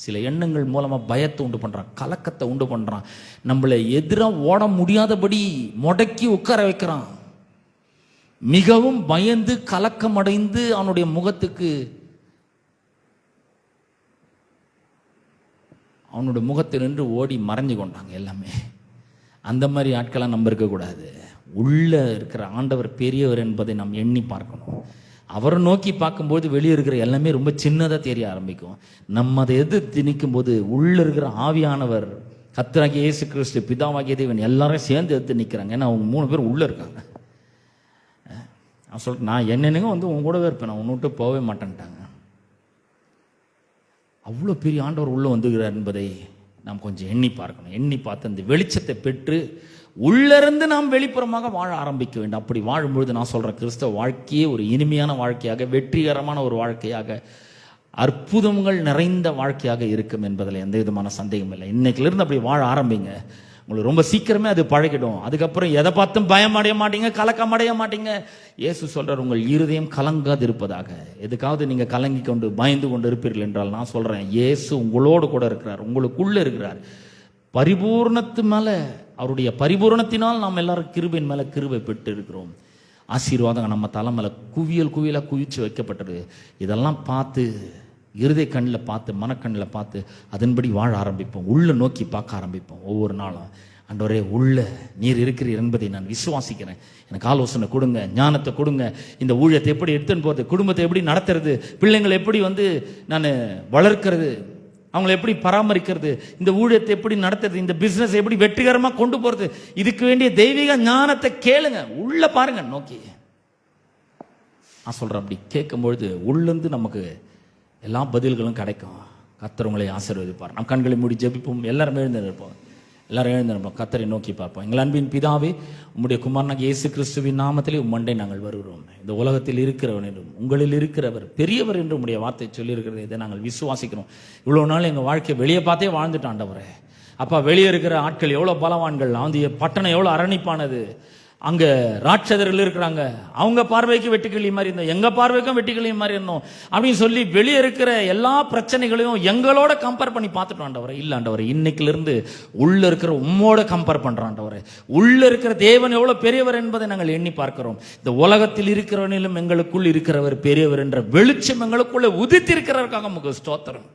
சில எண்ணங்கள் மூலமா பயத்தை உண்டு பண்றான், கலக்கத்தை உண்டு பண்றான், நம்மளை எதிராக ஓட முடியாதபடி முடக்கி உட்கார வைக்கிறான். மிகவும் பயந்து கலக்கம் அடைந்து அவனுடைய முகத்துக்கு அவனுடைய முகத்தில் நின்று ஓடி மறைஞ்சு கொண்டாங்க எல்லாமே. அந்த மாதிரி ஆட்களாக நம்ம இருக்கக்கூடாது. உள்ள இருக்கிற ஆண்டவர் பெரியவர் என்பதை நாம் எண்ணி பார்க்கணும். அவரை நோக்கி பார்க்கும்போது வெளியே இருக்கிற எல்லாமே ரொம்ப சின்னதாக தெரிய ஆரம்பிக்கும். நம்ம அதை எதிர்த்து நிற்கும் போது உள்ள இருக்கிற ஆவியானவர், கர்த்தராகிய இயேசு கிறிஸ்து, பிதாவாகிய தேவன் எல்லாரும் சேர்ந்து எடுத்து நிற்கிறாங்க. ஏன்னா அவங்க 3 பேர் உள்ள இருக்காங்க. நான் சொல்லிட்டு, நான் என்னென்னங்க வந்து உங்க கூடவே இருப்பேன், நான் உன்னை விட்டு போகவே மாட்டேன்ட்டாங்க. அவ்வளோ பெரிய ஆண்டவர் உள்ள வந்துகிறார் என்பதை நாம் கொஞ்சம் எண்ணி பார்க்கணும். எண்ணி பார்த்து அந்த வெளிச்சத்தை பெற்று உள்ளிருந்து நாம் வெளிப்புறமாக வாழ ஆரம்பிக்க வேண்டும். அப்படி வாழும்பொழுது நான் சொல்கிறேன், கிறிஸ்தவ வாழ்க்கையே ஒரு இனிமையான வாழ்க்கையாக, வெற்றிகரமான ஒரு வாழ்க்கையாக, அற்புதங்கள் நிறைந்த வாழ்க்கையாக இருக்கும் என்பதில் எந்த விதமான சந்தேகம் இல்லை. இன்னைக்கிலிருந்து அப்படி வாழ ஆரம்பிங்க. உங்களுக்கு ரொம்ப சீக்கிரமே அது பழகிடும். அதுக்கப்புறம் எதை பார்த்தும் பயம் அடைய மாட்டீங்க, கலக்கம் அடைய மாட்டீங்க. இயேசு சொல்றார், உங்கள் இருதயம் கலங்காது இருப்பதாக. எதுக்காவது நீங்கள் கலங்கி கொண்டு பயந்து கொண்டு இருப்பீர்கள் என்றால் நான் சொல்கிறேன், இயேசு உங்களோடு கூட இருக்கிறார், உங்களுக்குள்ளே இருக்கிறார். பரிபூர்ணத்து மேலே, அவருடைய பரிபூர்ணத்தினால் நாம் எல்லாரும் கிருபையின் மேலே கிருபை பெற்று இருக்கிறோம். ஆசீர்வாதம் நம்ம தலை மேலே குவியலாக குவிச்சு வைக்கப்பட்டது. இதெல்லாம் பார்த்து இருதய கண்ணில் பார்த்து, மனக்கண்ணில் பார்த்து அதன்படி வாழ ஆரம்பிப்போம். உள்ள நோக்கி பார்க்க ஆரம்பிப்போம். ஒவ்வொரு நாளும் ஆண்டவரே உள்ள நீர் இருக்கிறீர் என்பதை நான் விசுவாசிக்கிறேன். எனக்கு ஆலோசனை கொடுங்க, ஞானத்தை கொடுங்க. இந்த ஊழியத்தை எப்படி எடுத்துன்னு போகிறது, குடும்பத்தை எப்படி நடத்துறது, பிள்ளைங்களை எப்படி நான் வளர்க்கிறது, அவங்களை எப்படி பராமரிக்கிறது, இந்த ஊழியத்தை எப்படி நடத்துறது, இந்த பிசினஸ் எப்படி வெற்றிகரமாக கொண்டு போறது, இதுக்கு வேண்டிய தெய்வீக ஞானத்தை கேளுங்க. உள்ள பாருங்க நோக்கி. நான் சொல்றேன், அப்படி கேட்கும்பொழுது உள்ளிருந்து நமக்கு எல்லா பதில்களும் கிடைக்கும். கர்த்தர் உங்களை ஆசீர்வதிப்பார். நம் கண்களை மூடி ஜெபிப்போம். எல்லாரும் எழுந்திருப்போம். எல்லாரும் எழுந்திருப்போம். கர்த்தரை நோக்கி பார்ப்போம். எங்கள் அன்பின் பிதாவே, உம்முடைய குமாரனாக இயேசு கிறிஸ்துவின் நாமத்திலே உம்மண்டை நாங்கள் வருகிறோம். இந்த உலகத்தில் இருக்கிறவன் என்றும் உங்களில் இருக்கிறவர் பெரியவர் என்று உம்முடைய வார்த்தை சொல்லியிருக்கிறது. இதை நாங்கள் விசுவாசிக்கிறோம். இவ்வளோ நாள் எங்கள் வாழ்க்கையை வெளியே பார்த்தே வாழ்ந்துட்டோம் ஆண்டவரே. அப்பா, வெளியே இருக்கிற ஆட்கள் எவ்வளோ பலவான்கள், அந்த பட்டணம் எவ்வளோ அரணிப்பானது, அங்கே ராட்சதர்கள் இருக்கிறாங்க, அவங்க பார்வைக்கு வெட்டுக்கிளி மாதிரி இருந்தோம், எங்க பார்வைக்கும் வெட்டுக்கிளி மாதிரி இருந்தோம் அப்படின்னு சொல்லி வெளியே இருக்கிற எல்லா பிரச்சனைகளையும் எங்களோட கம்பேர் பண்ணி பார்த்துட்டோம் ஆண்டவரே. இல்லை ஆண்டவரே, இன்னைக்கிலிருந்து உள்ள இருக்கிற உம்மோட கம்பேர் பண்றோம் ஆண்டவரே. உள்ள இருக்கிற தேவன் எவ்வளவு பெரியவர் என்பதை நாங்கள் எண்ணி பார்க்கிறோம். இந்த உலகத்தில் இருக்கிறவனிலும் எங்களுக்குள் இருக்கிறவர் பெரியவர் என்ற வெளிச்சம் எங்களுக்குள்ள உதித்திருக்கிறவருக்காக நமக்கு ஸ்தோத்திரம்.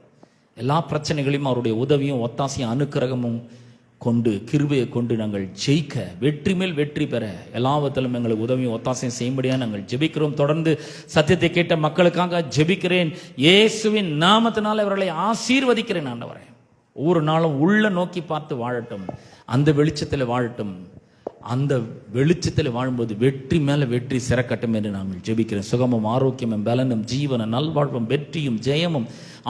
எல்லா பிரச்சனைகளையும் அவருடைய உதவியும் ஒத்தாசையும் அனுக்கிரகமும் கொண்டு, கிருபையை கொண்டு நாங்கள் ஜெயிக்க, வெற்றி மேல் வெற்றி பெற எல்லாவற்றிலும் எங்களுக்கு உதவியும் ஒத்தாசையும் செய்யும்படியாக நாங்கள் ஜெபிக்கிறோம். தொடர்ந்து சத்தியத்தை கேட்ட மக்களுக்காக ஜெபிக்கிறேன். இயேசுவின் நாமத்தினால் அவர்களை ஆசீர்வதிக்கிறேன் ஆண்டவரே. ஒவ்வொரு நாளும் உள்ள நோக்கி பார்த்து வாழட்டும், அந்த வெளிச்சத்தில் வாழட்டும். அந்த வெளிச்சத்தில் வாழும்போது வெற்றி மேல வெற்றி சிறக்கட்டும் என்று நாங்கள் ஜெபிக்கிறேன். சுகமும் ஆரோக்கியமும் பலனும் ஜீவனும் நல்வாழ்வும் வெற்றியும் ஜெயமும்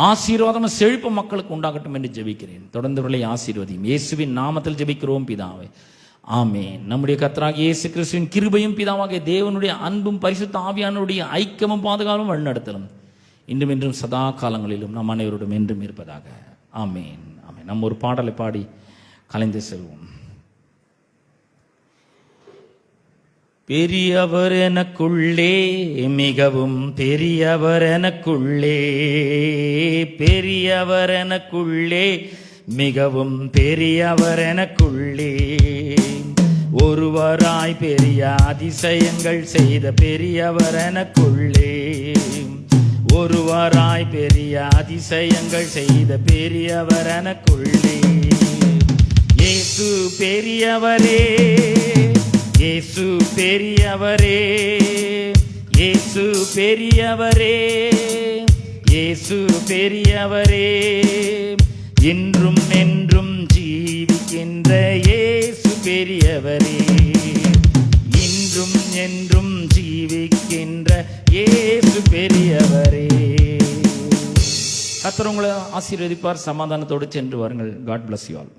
ஆசீர்வாதமும் செழிப்பும் மக்களுக்கு உண்டாகட்டும் என்று ஜெபிக்கிறேன். தொடர்ந்து ஆசீர்வதியும் இயேசுவின் நாமத்தில் ஜெபிக்கிறோம் பிதாவே, ஆமென். நம்முடைய கர்த்தராகிய இயேசு கிறிஸ்துவின் கிருபையும் பிதாவாகிய தேவனுடைய அன்பும் பரிசுத்த ஆவியானவருடைய ஐக்கியமும் பாதுகாப்பும் வழிநடத்தலும் இன்றும் என்றும் சதா காலங்களிலும் நம் அனைவரோடும் என்றும் இருப்பதாக. ஆமென், ஆமென். நம்ம ஒரு பாடலை பாடி கலைந்து செல்வோம். பெரியவர் எனக்குள்ளே, மிகவும் பெரியவர் எனக்குள்ளே, பெரியவர் எனக்குள்ளே, மிகவும் பெரியவர் எனக்குள்ளே, ஒருவராய் பெரிய அதிசயங்கள் செய்த பெரியவர் எனக்குள்ளே, ஒருவராய் பெரிய அதிசயங்கள் செய்த பெரியவர் எனக்குள்ளே. இயேசு பெரியவரே, இயேசு பெரியவரே, இயேசு பெரியவரே, இயேசு பெரியவரே, இன்றும் என்றும் ஜீவிக்கின்ற இயேசு பெரியவரே, இன்றும் என்றும் ஜீவிக்கின்ற இயேசு பெரியவரே. கர்த்தர் உங்களை ஆசீர்வதிப்பார். சமாதானத்தோடு சென்று வாருங்கள். God bless you all.